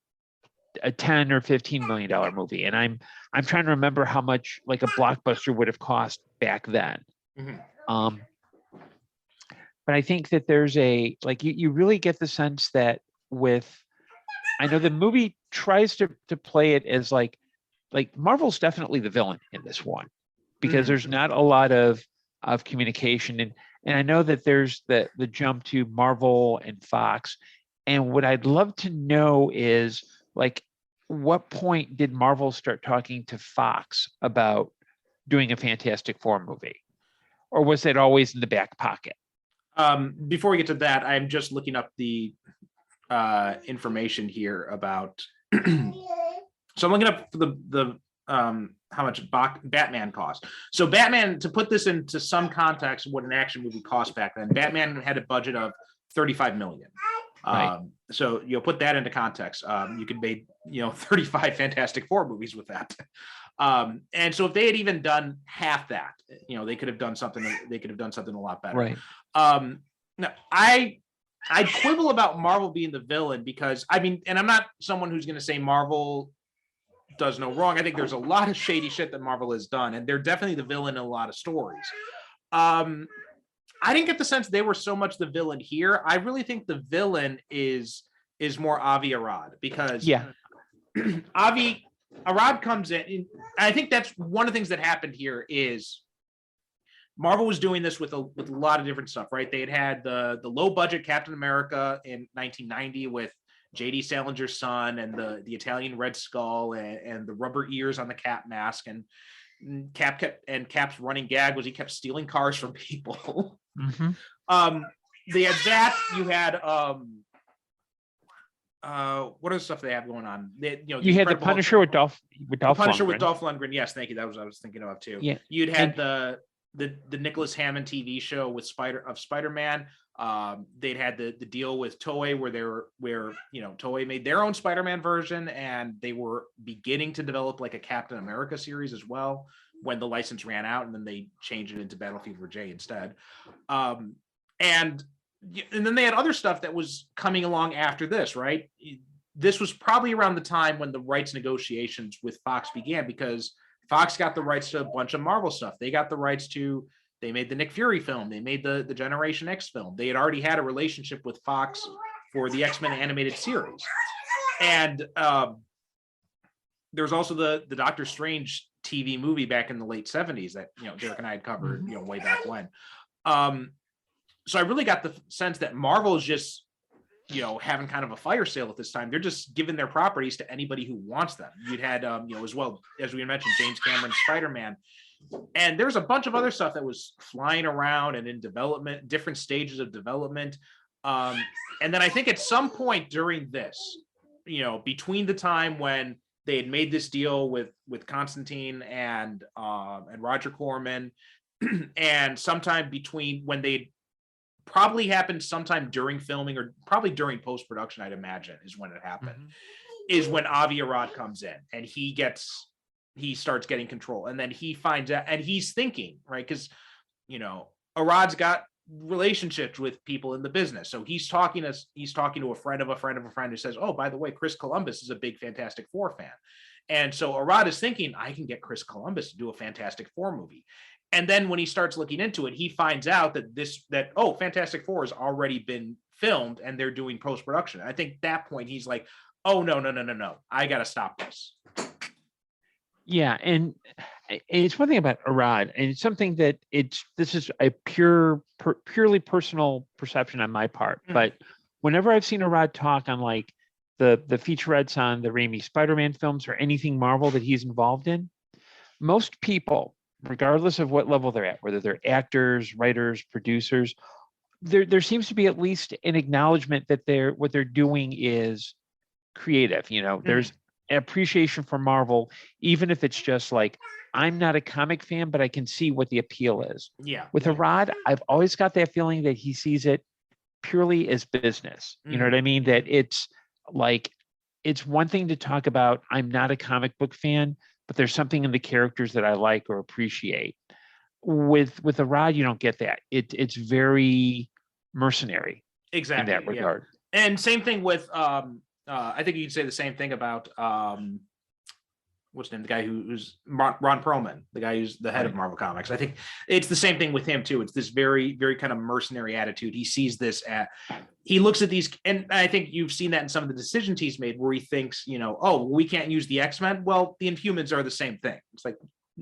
a $10 or $15 million movie. And I'm trying to remember how much like a blockbuster would have cost back then. But I think that there's you really get the sense that I know the movie tries to play it as like Marvel's definitely the villain in this one, because there's not a lot of communication. And I know that there's the jump to Marvel and Fox. And what I'd love to know is like, what point did Marvel start talking to Fox about doing a Fantastic Four movie? Or was it always in the back pocket? Before we get to that, I'm just looking up the information here about. So I'm looking up for the how much Batman cost. So Batman, to put this into some context, what an action movie cost back then, Batman had a budget of $35 million. Right. So put that into context. You could make 35 Fantastic Four movies with that. And so if they had even done half that, they could have done something. They could have done something a lot better. Right. Now I quibble about Marvel being the villain, because I mean, and I'm not someone who's going to say Marvel does no wrong. I think there's a lot of shady shit that Marvel has done, and they're definitely the villain in a lot of stories. I didn't get the sense they were so much the villain here. I really think the villain is more Avi Arad, because Avi Arad comes in. And I think that's one of the things that happened here is Marvel was doing this with a lot of different stuff, right? They had the low budget Captain America in 1990 with J.D. Salinger's son and the Italian Red Skull and the rubber ears on the Cap mask, and Cap's running gag was he kept stealing cars from people. Mm-hmm. They had that. You had what other stuff they have going on? You had the Punisher with Dolph Punisher Lundgren. with Dolph Lundgren. Yes, thank you. That was what I was thinking of too. Yeah. You'd had the Nicholas Hammond TV show with Spider-Man. They'd had the deal with Toei where Toei made their own Spider-Man version, and they were beginning to develop like a Captain America series as well when the license ran out, and then they changed it into Battle Fever J instead. And then they had other stuff that was coming along after this, right? This was probably around the time when the rights negotiations with Fox began, because Fox got the rights to a bunch of Marvel stuff. They got the rights to, they made the Nick Fury film. They made the Generation X film. They had already had a relationship with Fox for the X-Men animated series. And there was also the Doctor Strange TV movie back in the late 70s that, Derek and I had covered, way back when. So I really got the sense that Marvel is just, having kind of a fire sale at this time. They're just giving their properties to anybody who wants them. You'd had, as well, as we mentioned, James Cameron's Spider-Man. And there's a bunch of other stuff that was flying around and in development, different stages of development. And then I think at some point during this, between the time when they had made this deal with Constantine and Roger Corman, and sometime between when they probably happened sometime during filming or probably during post-production, I'd imagine is when it happened, is when Avi Arad comes in and he starts getting control. And then he finds out, and he's thinking, right? Because, Arad's got relationships with people in the business. So he's talking to a friend of a friend of a friend who says, oh, by the way, Chris Columbus is a big Fantastic Four fan. And so Arad is thinking, I can get Chris Columbus to do a Fantastic Four movie. And then when he starts looking into it, he finds out that Fantastic Four has already been filmed and they're doing post-production. I think at that point he's like, oh, no. I got to stop this. Yeah. And it's one thing about Arad, and it's something that this is a purely personal perception on my part. But whenever I've seen Arad talk on like the featurettes on the Raimi Spider-Man films or anything Marvel that he's involved in, most people, regardless of what level they're at, whether they're actors, writers, producers, there seems to be at least an acknowledgement that what they're doing is creative. There's an appreciation for Marvel, even if it's just like, I'm not a comic fan, but I can see what the appeal is. Yeah. With Arad, I've always got that feeling that he sees it purely as business. You know what I mean? That it's like, it's one thing to talk about, I'm not a comic book fan, but there's something in the characters that I like or appreciate. With Arad, you don't get that. It's very mercenary. Exactly. In that regard. Yeah. And same thing with I think you could say the same thing about what's his name? The guy who's Ron Perlman, the guy who's the head of Marvel Comics. I think it's the same thing with him too. It's this very, very kind of mercenary attitude. He sees this he looks at these, and I think you've seen that in some of the decisions he's made where he thinks, we can't use the X-Men. Well, the Inhumans are the same thing. It's like,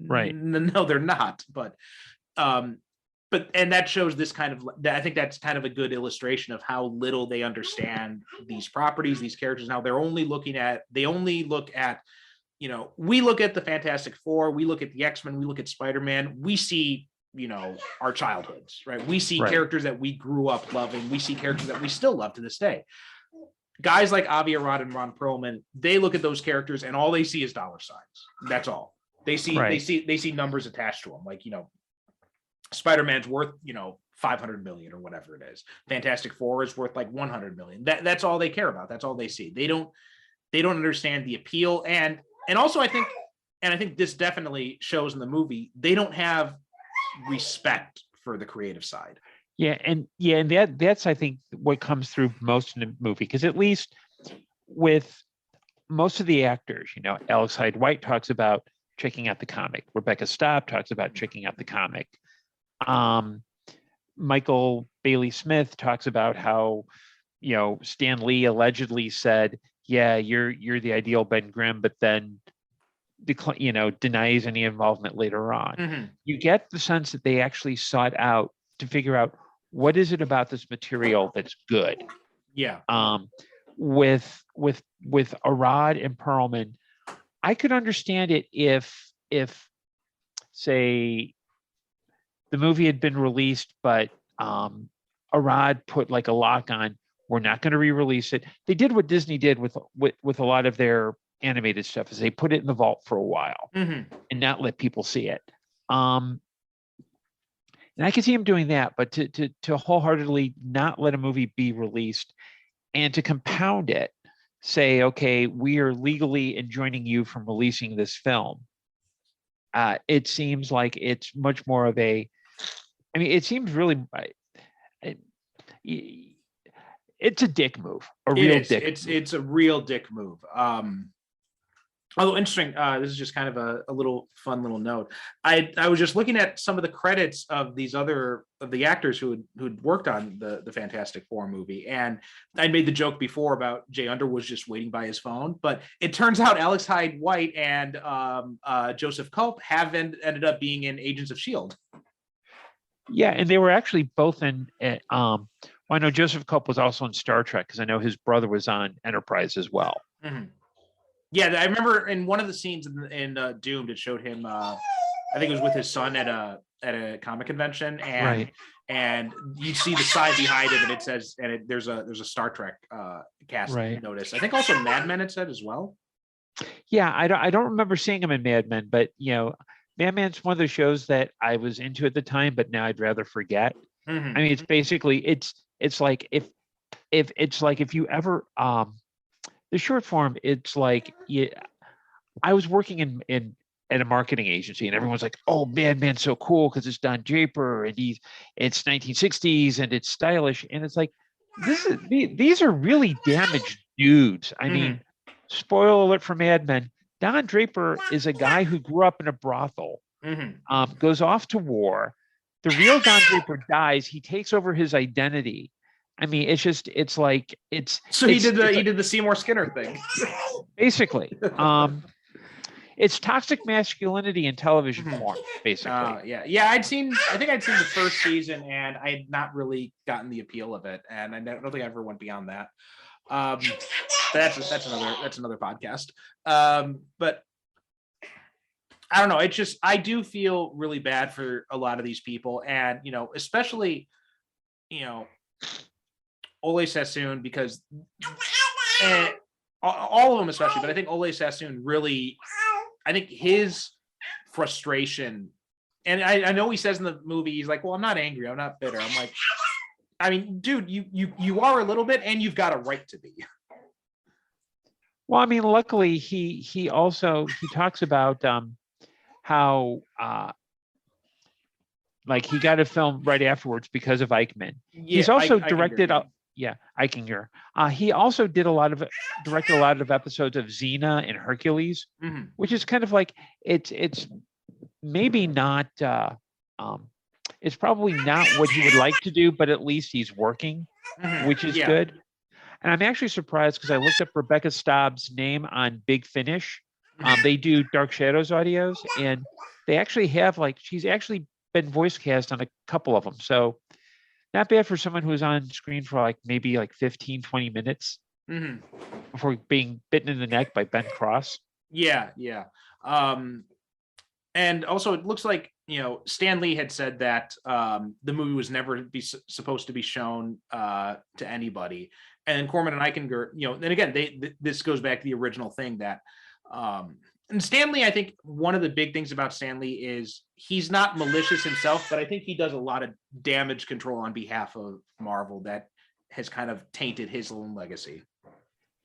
right. No, they're not. But that shows this kind of, I think that's kind of a good illustration of how little they understand these properties, these characters. Now they only look at, we look at the Fantastic Four, we look at the X-Men, we look at Spider-Man, we see, our childhoods, right? We see characters that we grew up loving. We see characters that we still love to this day. Guys like Avi Arad and Ron Perlman, they look at those characters and all they see is dollar signs. That's all. They see numbers attached to them. Like, Spider-Man's worth, 500 million or whatever it is. Fantastic Four is worth like 100 million. That's all they care about. That's all they see. They don't understand the appeal. And also I think this definitely shows in the movie, they don't have respect for the creative side. And that's I think what comes through most in the movie, because at least with most of the actors, Alex Hyde White talks about checking out the comic. Rebecca Staub talks about checking out the comic. Michael Bailey Smith talks about how, Stan Lee allegedly said, yeah, you're the ideal Ben Grimm, but then denies any involvement later on. You get the sense that they actually sought out to figure out what is it about this material that's good. Yeah. With Arad and Perlman, I could understand it if say the movie had been released, but Arad put like a lock on, we're not going to re-release it. They did what Disney did with a lot of their animated stuff, is they put it in the vault for a while and not let people see it. And I can see him doing that, but to wholeheartedly not let a movie be released and to compound it, say, okay, we are legally enjoining you from releasing this film. It seems like it's much more of a, I mean, it seems really, it's a dick move, a real dick move. It's a real dick move. Although interesting, this is just kind of a little fun little note. I was just looking at some of the credits of these other of the actors who'd worked on the Fantastic Four movie, and I made the joke before about Jay Underwood's just waiting by his phone, but it turns out Alex Hyde White and Joseph Culp have ended up being in Agents of S.H.I.E.L.D. Yeah, and they were actually both in. Well, I know Joseph Culp was also in Star Trek because I know his brother was on Enterprise as well. Mm-hmm. Yeah, I remember in one of the scenes in Doomed, it showed him. I think it was with his son at a comic convention, and you see the sign behind him, and it says, there's a Star Trek cast notice. I think also Mad Men it said as well. Yeah, I don't remember seeing him in Mad Men, but Mad Men's one of the shows that I was into at the time, but now I'd rather forget. Mm-hmm. I mean, it's basically it's like if you ever the short form, it's like I was working in at a marketing agency, and everyone's like, "Oh, Mad Men's so cool because it's Don Draper and it's 1960s and it's stylish," and it's like these are really damaged dudes. I mean, spoiler alert for Mad Men. Don Draper is a guy who grew up in a brothel, goes off to war. The real Don Draper dies. He takes over his identity. I mean, he did the Seymour Skinner thing. Basically. It's toxic masculinity in television form, basically. Yeah. I think I'd seen the first season, and I had not really gotten the appeal of it, and I don't think I ever went beyond that. That's another podcast. But I don't know. It's just, I do feel really bad for a lot of these people, and especially Ole Sassoon, because all of them especially, but I think Ole Sassoon really, I think his frustration, and I know he says in the movie, he's like, well, I'm not angry, I'm not bitter. I'm like, I mean, dude, you are a little bit, and you've got a right to be. Well, I mean, luckily he talks about how like he got a film right afterwards because of Eichmann. Yeah, he's also directed Eichinger. He also directed a lot of episodes of Xena and Hercules, which is kind of like it's maybe not it's probably not what he would like to do, but at least he's working, which is good. And I'm actually surprised because I looked up Rebecca Staub's name on Big Finish. They do Dark Shadows audios, and they actually have she's actually been voice cast on a couple of them. So not bad for someone who's on screen for maybe 15, 20 minutes before being bitten in the neck by Ben Cross. Yeah. And also it looks like, Stan Lee had said that the movie was never supposed to be shown to anybody. And Corman and Eichinger, and again, this goes back to the original thing that, and Stan Lee, I think one of the big things about Stan Lee is he's not malicious himself, but I think he does a lot of damage control on behalf of Marvel that has kind of tainted his own legacy.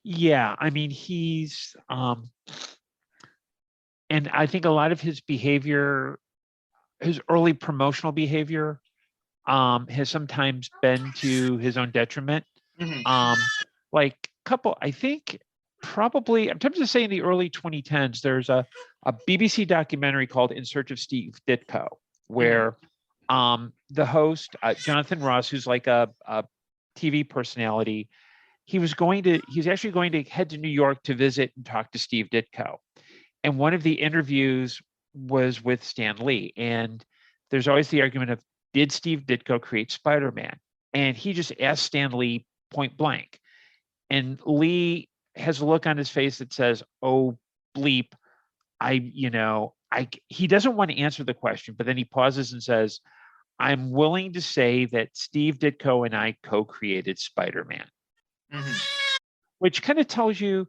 Yeah, I mean, he's, and I think a lot of his behavior, his early promotional behavior, has sometimes been to his own detriment. I think probably, I'm tempted to say in the early 2010s, there's a BBC documentary called In Search of Steve Ditko, where the host, Jonathan Ross, who's like a TV personality, he's actually going to head to New York to visit and talk to Steve Ditko. And one of the interviews was with Stan Lee. And there's always the argument of, did Steve Ditko create Spider-Man? And he just asked Stan Lee point blank. And Lee has a look on his face that says, oh, bleep, I he doesn't want to answer the question, but then he pauses and says, I'm willing to say that Steve Ditko and I co-created Spider-Man, which kind of tells you,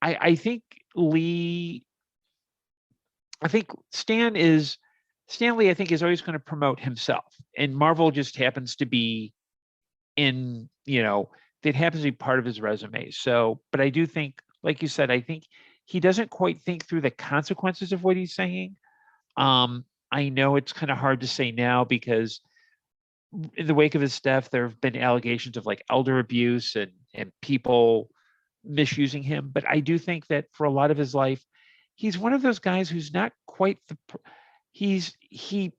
I think Stanley, I think, is always going to promote himself, and Marvel just happens to be that happens to be part of his resume. So, but I do think, like you said, I think he doesn't quite think through the consequences of what he's saying. I know it's kind of hard to say now because in the wake of his death, there have been allegations of like elder abuse and people misusing him. But I do think that for a lot of his life, he's one of those guys who's not quite he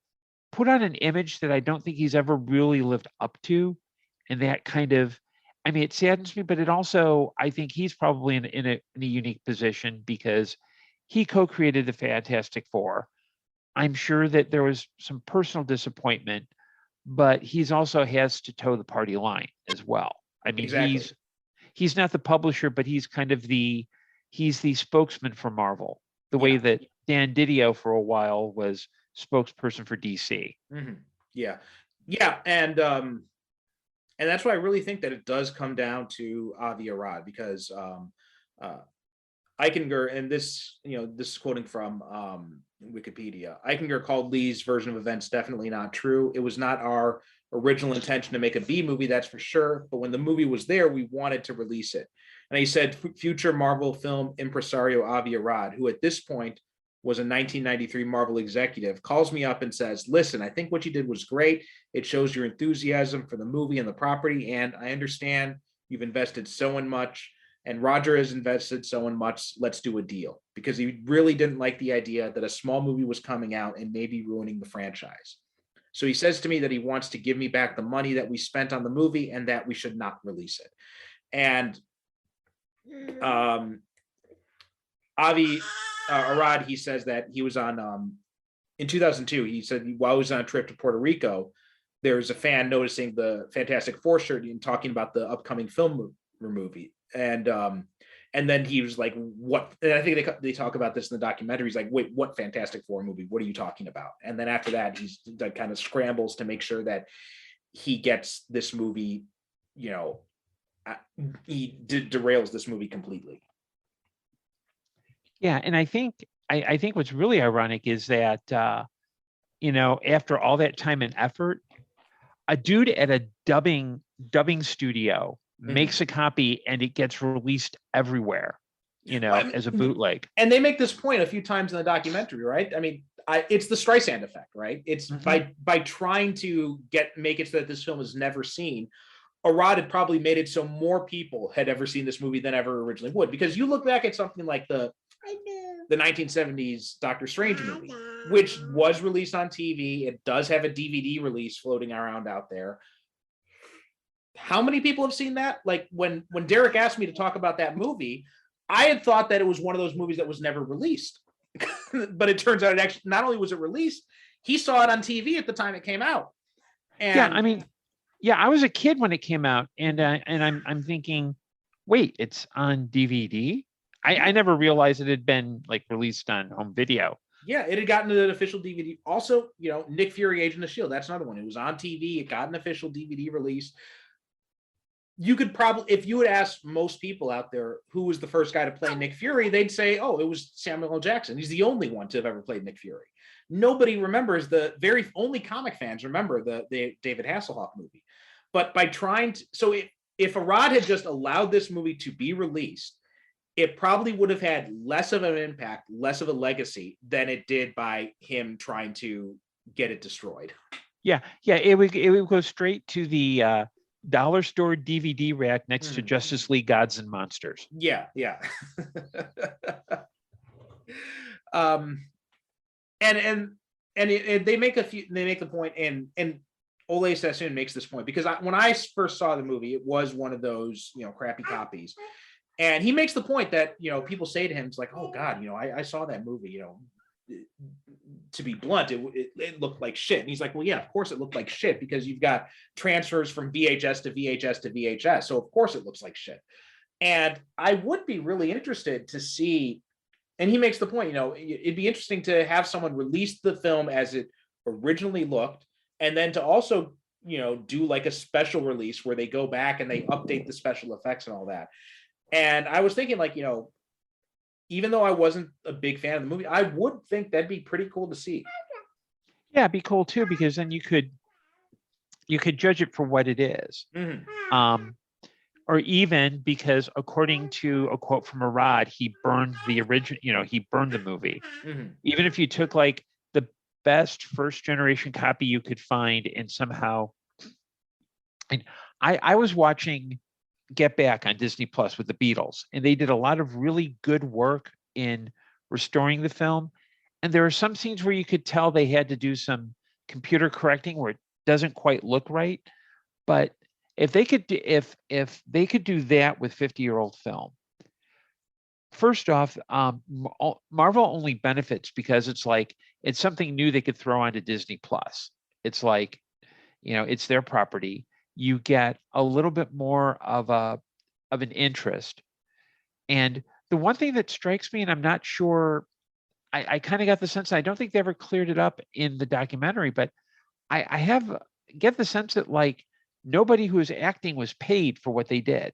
put on an image that I don't think he's ever really lived up to. And that kind of, I mean, it saddens me, but it also, I think he's probably in a unique position because he co-created the Fantastic Four. I'm sure that there was some personal disappointment, but he's also has to toe the party line as well. I mean, Exactly. he's not the publisher, but he's kind of he's the spokesman for Marvel, the way that Dan Didio for a while was spokesperson for DC. Yeah. And that's why I really think that it does come down to Avi Arad, because Eichinger, and this is quoting from Wikipedia, Eichinger called Lee's version of events definitely not true. It was not our original intention to make a B movie, that's for sure. But when the movie was there, we wanted to release it. And he said, future Marvel film impresario Avi Arad, who at this point was a 1993 Marvel executive, calls me up and says, listen, I think what you did was great. It shows your enthusiasm for the movie and the property. And I understand you've invested so much, and Roger has invested so much. Let's do a deal. Because he really didn't like the idea that a small movie was coming out and maybe ruining the franchise. So he says to me that he wants to give me back the money that we spent on the movie and that we should not release it. And Avi Arad, he says that he was on, in 2002, he said while he was on a trip to Puerto Rico, there was a fan noticing the Fantastic Four shirt and talking about the upcoming film movie. And then he was like, what? And I think they talk about this in the documentary. He's like, wait, what Fantastic Four movie? What are you talking about? And then after that, he's like kind of scrambles to make sure that he gets this movie, he derails this movie completely. Yeah, and I think what's really ironic is that after all that time and effort, a dude at a dubbing studio makes a copy and it gets released everywhere, as a bootleg. And they make this point a few times in the documentary, right? I mean, it's the Streisand effect, right? It's by trying to make it so that this film is never seen. Arad had probably made it so more people had ever seen this movie than ever originally would. Because you look back at something like the 1970s Doctor Strange movie, which was released on TV. It does have a DVD release floating around out there. How many people have seen that? Like when Derek asked me to talk about that movie, I had thought that it was one of those movies that was never released. But it turns out it actually, not only was it released, he saw it on TV at the time it came out. And I was a kid when it came out, and I'm thinking, wait, it's on DVD? I never realized it had been like released on home video. Yeah, it had gotten an official DVD. Also, Nick Fury, Agent of S.H.I.E.L.D., that's another one. It was on TV. It got an official DVD release. You could probably, if you would ask most people out there who was the first guy to play Nick Fury, they'd say, oh, it was Samuel L. Jackson. He's the only one to have ever played Nick Fury. Nobody remembers, the very only comic fans remember the David Hasselhoff movie. But by trying to, so if Arad had just allowed this movie to be released, it probably would have had less of an impact, less of a legacy than it did by him trying to get it destroyed. Yeah, it would go straight to the dollar store DVD rack next to Justice League Gods and Monsters. Yeah. And they make the point, and Ole Sassoon makes this point, because when I first saw the movie, it was one of those crappy copies. And he makes the point that, people say to him, it's like, oh God, I saw that movie, to be blunt, it looked like shit. And he's like, well, yeah, of course it looked like shit, because you've got transfers from VHS to VHS to VHS. So of course it looks like shit. And I would be really interested to see And he makes the point, it'd be interesting to have someone release the film as it originally looked, and then to also, do like a special release where they go back and they update the special effects and all that. And I was thinking, like, even though I wasn't a big fan of the movie, I would think that'd be pretty cool to see. Yeah, it'd be cool too, because then you could judge it for what it is. Or even because, according to a quote from Arad, he burned the original, he burned the movie. Even if you took like the best first generation copy you could find and somehow, and I was watching Get Back on Disney Plus with the Beatles, and they did a lot of really good work in restoring the film. And there are some scenes where you could tell they had to do some computer correcting where it doesn't quite look right. But if they could do that with 50-year-old film, first off, Marvel only benefits because it's something new they could throw onto Disney Plus. It's like, it's their property. You get a little bit more of an interest. And the one thing that strikes me, and I'm not sure, I kind of got the sense, I don't think they ever cleared it up in the documentary, but I get the sense that like nobody who was acting was paid for what they did.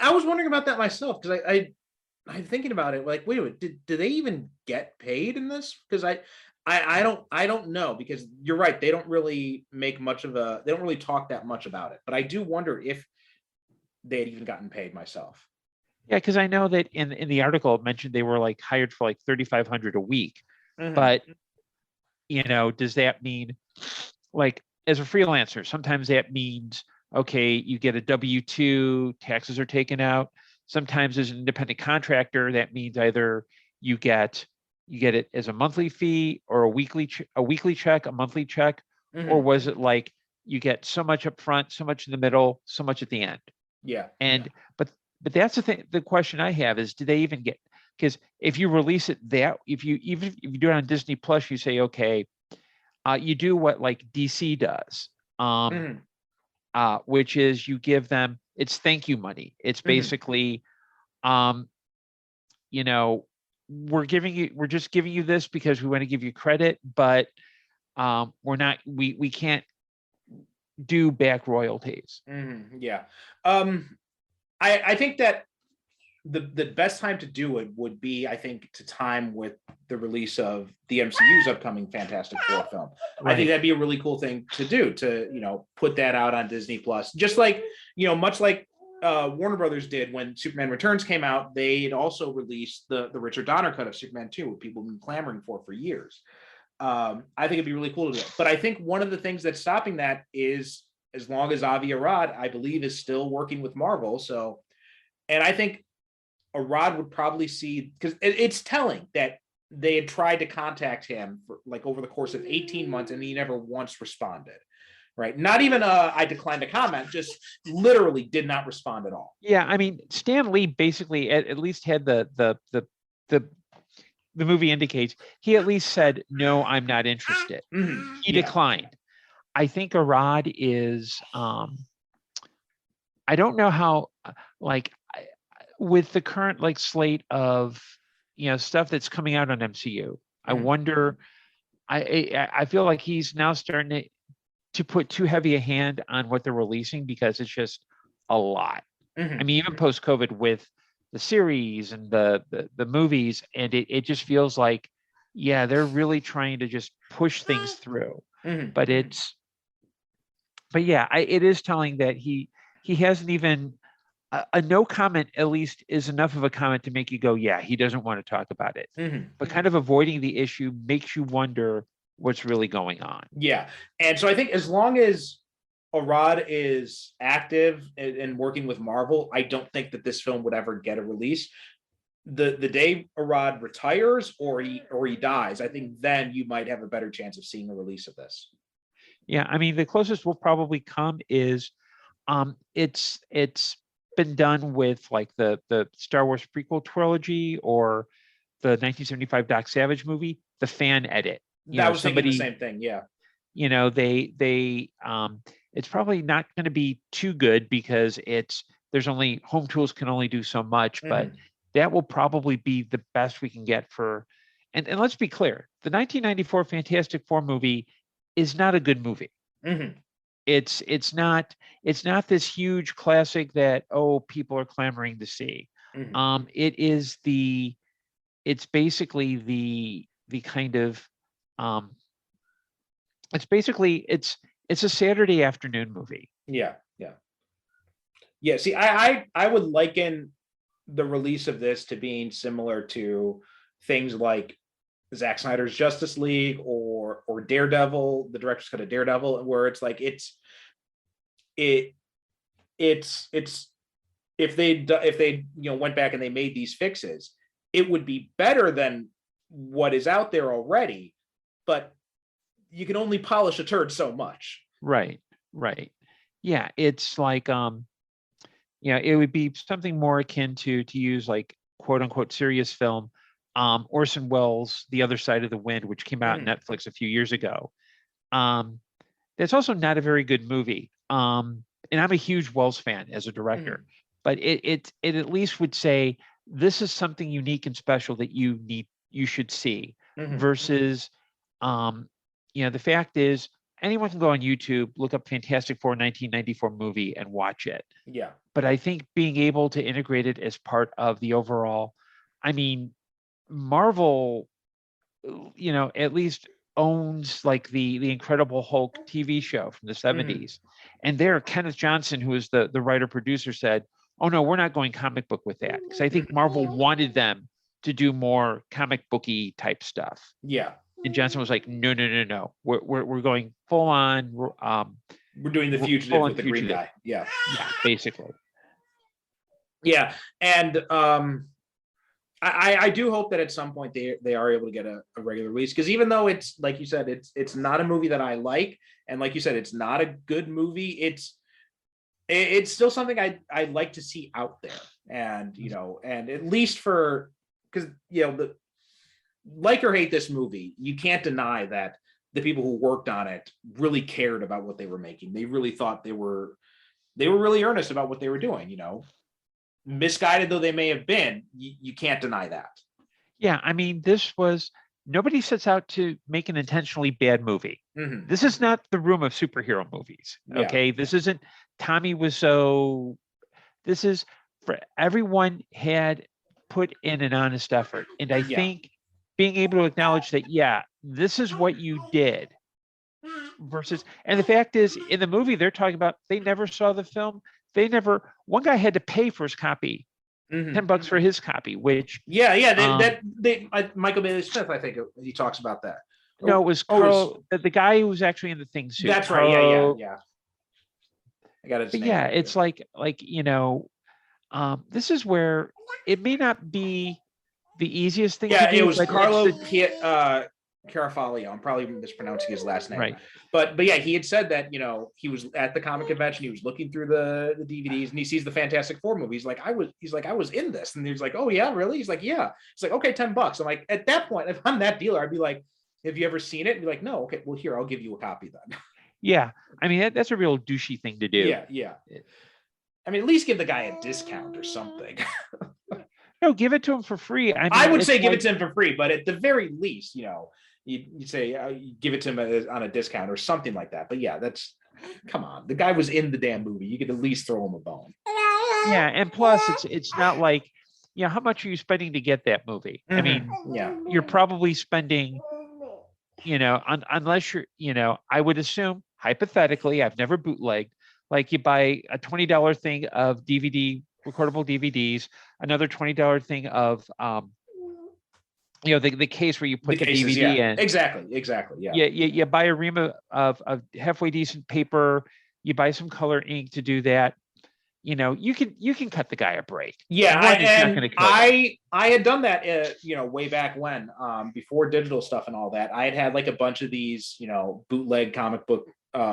I was wondering about that myself, because I'm thinking about it, like, wait a minute, do they even get paid in this? Because I don't know, because you're right, they don't really make much of they don't really talk that much about it, but I do wonder if they had even gotten paid myself. Yeah, because I know that in the article it mentioned they were like hired for like $3,500 a week. But does that mean, like, as a freelancer, sometimes that means, okay, you get a W-2, taxes are taken out. Sometimes as an independent contractor, that means either you get it as a monthly fee or a weekly check, a monthly check, or was it like you get so much up front, so much in the middle, so much at the end? Yeah. And but that's the thing. The question I have is, do they even get? Because if you release it if you do it on Disney Plus, you say, okay, you do what like DC does, which is you give them, it's thank you money. It's basically, we're just giving you this because we want to give you credit, but we can't do back royalties. Yeah. I think that the best time to do it would be, I think, to time with the release of the MCU's upcoming Fantastic Four film. Right. I think that'd be a really cool thing to do, to put that out on Disney Plus, just like much like Warner Brothers did when Superman Returns came out. They had also released the Richard Donner cut of Superman 2, what people have been clamoring for years. I think it'd be really cool to do it. But I think one of the things that's stopping that is, as long as Avi Arad, I believe, is still working with Marvel. So, and I think Arad would probably see, because it's telling that they had tried to contact him for like over the course of 18 months and he never once responded. Right. Not even I declined to comment, just literally did not respond at all. Yeah. I mean, Stan Lee basically at least had the movie indicates he at least said, no, I'm not interested. He declined. I think Arad is, I don't know how, like, with the current like slate of, stuff that's coming out on MCU, I wonder, I feel like he's now starting to put too heavy a hand on what they're releasing, because it's just a lot. I mean, even post-COVID with the series and the movies, and it just feels like, yeah, they're really trying to just push things through. But yeah, it is telling that he hasn't even a no comment, at least, is enough of a comment to make you go, yeah, he doesn't want to talk about it. But kind of avoiding the issue makes you wonder what's really going on. Yeah. And so I think as long as Arad is active and working with Marvel, I don't think that this film would ever get a release. The day Arad retires or he dies, I think then you might have a better chance of seeing a release of this. Yeah, I mean, the closest will probably come is it's been done with like the Star Wars prequel trilogy or the 1975 Doc Savage movie, the fan edit. That was thinking the same thing, yeah. They it's probably not going to be too good because there's only Home Tools can only do so much, but that will probably be the best we can get for. And let's be clear, the 1994 Fantastic Four movie is not a good movie. Mm-hmm. It's not this huge classic that people are clamoring to see. Mm-hmm. It's basically the kind of it's a Saturday afternoon movie. Yeah. See, I would liken the release of this to being similar to things like Zack Snyder's Justice League or Daredevil, the director's cut of Daredevil, where it's like it's if they went back and they made these fixes, it would be better than what is out there already, but you can only polish a turd so much. Right. Yeah, it's like it would be something more akin to use like quote unquote serious film. Orson Welles' The Other Side of the Wind, which came out on Netflix a few years ago. That's also not a very good movie. And I'm a huge Welles fan as a director, but it at least would say this is something unique and special that you should see. Versus, the fact is anyone can go on YouTube, look up Fantastic Four 1994 movie and watch it. Yeah. But I think being able to integrate it as part of the overall, Marvel, at least owns like the Incredible Hulk TV show from the 70s. And there, Kenneth Johnson, who is the writer producer, said, "Oh no, we're not going comic book with that." Because I think Marvel wanted them to do more comic booky type stuff. Yeah. And Johnson was like, no. We're going full on. We're doing the Fugitive with the green guy. Yeah. Yeah, basically. Yeah. And I do hope that at some point they are able to get a regular release, because even though it's like you said, it's not a movie that I like, and like you said, it's not a good movie. It's still something I'd like to see out there, and and at least because like or hate this movie, you can't deny that the people who worked on it really cared about what they were making. They really thought they were really earnest about what they were doing. Misguided though they may have been, you can't deny that. Yeah, nobody sets out to make an intentionally bad movie. This is not the Room of superhero movies. Okay, this isn't Tommy Wiseau. This is for everyone had put in an honest effort, and I think being able to acknowledge that, this is what you did. Versus, and the fact is, in the movie they're talking about, they never saw the film. One guy had to pay for his copy, $10 for his copy, which Michael Bailey Smith, I think he talks about that. No, it was Carl, the guy who was actually in the thing suit. That's right. Yeah. I got it. But yeah, it's like this is where it may not be the easiest thing to do. It was Carlo Carafalio. I'm probably mispronouncing his last name. Right. But yeah, he had said that, he was at the comic convention, he was looking through the DVDs, and he sees the Fantastic Four movie. He's like, I was in this. And he's like, oh yeah, really? He's like, yeah. It's like, okay, $10. I'm like, at that point, if I'm that dealer, I'd be like, have you ever seen it? And be like, no. Okay, well, here, I'll give you a copy then. Yeah. That's a real douchey thing to do. Yeah. At least give the guy a discount or something. No, give it to him for free. I would say give it to him for free, but at the very least, you say give it to him on a discount or something like that. But yeah, come on. The guy was in the damn movie. You could at least throw him a bone. Yeah, and plus it's not like, how much are you spending to get that movie? You're probably spending, unless you're, I would assume, hypothetically, I've never bootlegged, like you buy a $20 thing of recordable DVDs, another $20 thing of the case where you put the DVD in. Exactly. Yeah. You buy a ream of halfway decent paper, you buy some color ink to do that. You can cut the guy a break. Yeah, I had done that way back when, before digital stuff and all that. I had like a bunch of these bootleg comic book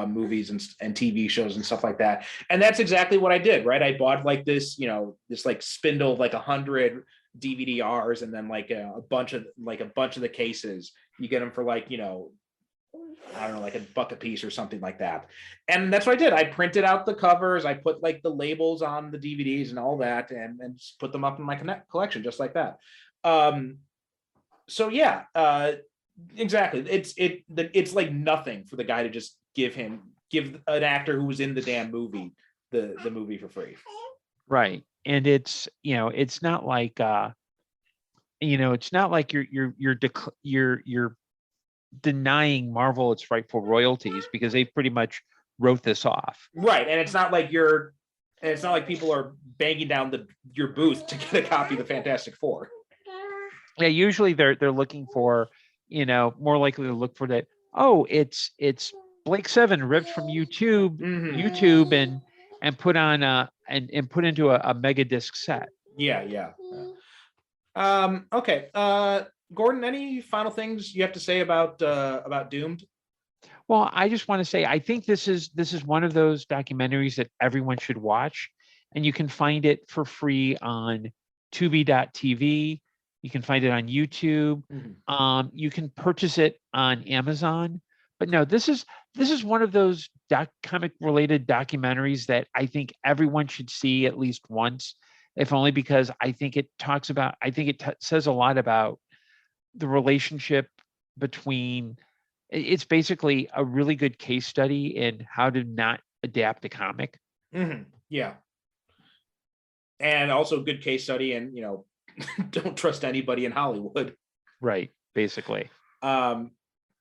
movies and TV shows and stuff like that. And that's exactly what I did, right? I bought like this, this like spindle of like 100 DVD-Rs, and then like a bunch of the cases. You get them for like, I don't know, like $1 a piece or something like that. And that's what I did. I printed out the covers. I put like the labels on the DVDs and all that, and just put them up in my collection just like that. So yeah, exactly. It's like nothing for the guy to just give an actor who was in the damn movie the movie for free. Right. And it's, it's not like it's not like you're denying Marvel its rightful royalties, because they pretty much wrote this off. Right. And it's not like people are banging down your booth to get a copy of the Fantastic Four. Yeah, usually they're looking for, more likely to look for that. Oh, it's Blake Seven ripped from YouTube and put on and put into a mega disc set. Yeah. Okay. Gordon, any final things you have to say about Doomed? Well, I just want to say, I think this is one of those documentaries that everyone should watch, and you can find it for free on Tubi.tv. You can find it on YouTube. You can purchase it on Amazon. But no, this is one of those comic related documentaries that I think everyone should see at least once, if only because I think it says a lot about the relationship between. It's basically a really good case study in how to not adapt a comic. Yeah. And also good case study in, don't trust anybody in Hollywood. Right. Basically. But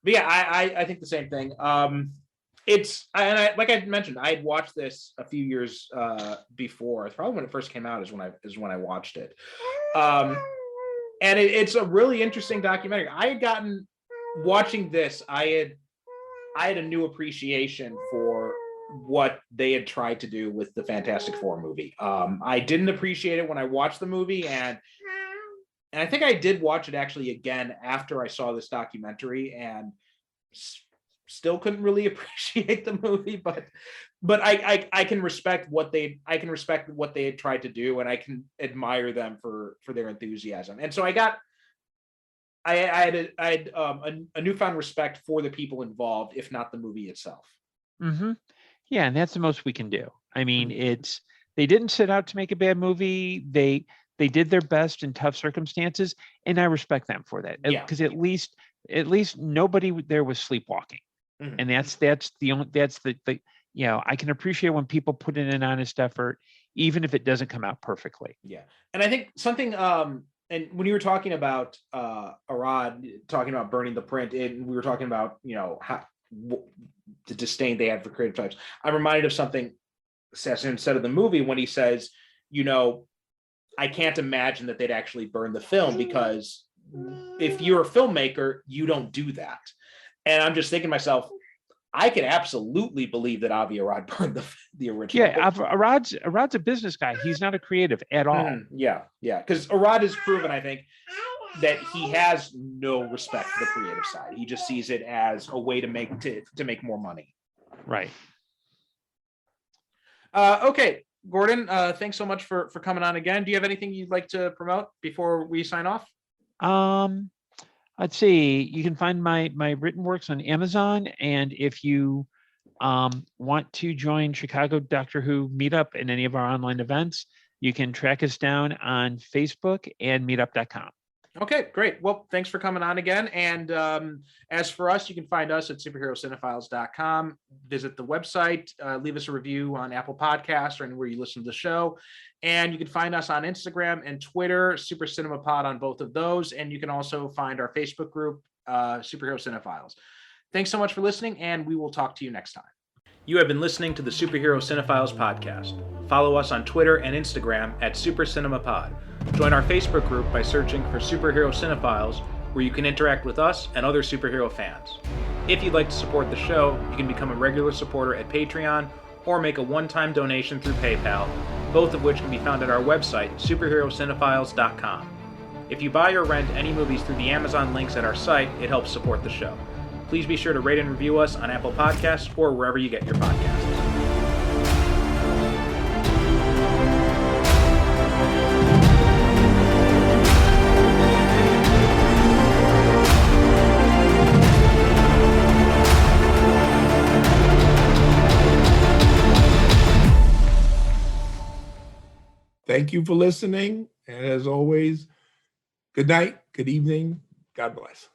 yeah, I think the same thing. Like I mentioned, I had watched this a few years before. Probably when it first came out is when I watched it. And it's a really interesting documentary. Watching this, I had a new appreciation for what they had tried to do with the Fantastic Four movie. I didn't appreciate it when I watched the movie, and I think I did watch it actually again after I saw this documentary, and still couldn't really appreciate the movie. But I can respect what they had tried to do, and I can admire them for their enthusiasm. And so I had a newfound respect for the people involved, if not the movie itself. Yeah, and that's the most we can do. I mean, they didn't set out to make a bad movie. They did their best in tough circumstances, and I respect them for that. Because at least nobody there was sleepwalking, and that's the I can appreciate when people put in an honest effort, even if it doesn't come out perfectly. Yeah, and I think something. And when you were talking about Arad talking about burning the print, and we were talking about how the disdain they had for creative types, I'm reminded of something Sassoon said of the movie when he says, I can't imagine that they'd actually burn the film, because if you're a filmmaker, you don't do that. And I'm just thinking to myself, I can absolutely believe that Avi Arad burned the original. Yeah, Arad's a business guy. He's not a creative at all. Yeah, because Arad has proven, I think, that he has no respect for the creative side. He just sees it as a way to make more money. Right. Okay, Gordon, thanks so much for coming on again. Do you have anything you'd like to promote before we sign off? Let's see. You can find my written works on Amazon, and if you want to join Chicago Doctor Who Meetup in any of our online events, you can track us down on Facebook and meetup.com. Okay, great. Well, thanks for coming on again. And as for us, you can find us at superherocinephiles.com. Visit the website, leave us a review on Apple Podcasts or anywhere you listen to the show. And you can find us on Instagram and Twitter, Super Cinema Pod on both of those. And you can also find our Facebook group, Superhero Cinephiles. Thanks so much for listening, and we will talk to you next time. You have been listening to the Superhero Cinephiles podcast. Follow us on Twitter and Instagram at Super Cinema Pod. Join our Facebook group by searching for Superhero Cinephiles, where you can interact with us and other superhero fans. If you'd like to support the show, you can become a regular supporter at Patreon or make a one-time donation through PayPal, both of which can be found at our website, superherocinephiles.com. If you buy or rent any movies through the Amazon links at our site, it helps support the show. Please be sure to rate and review us on Apple Podcasts or wherever you get your podcasts. thank you for listening. And as always, good night, good evening. God bless.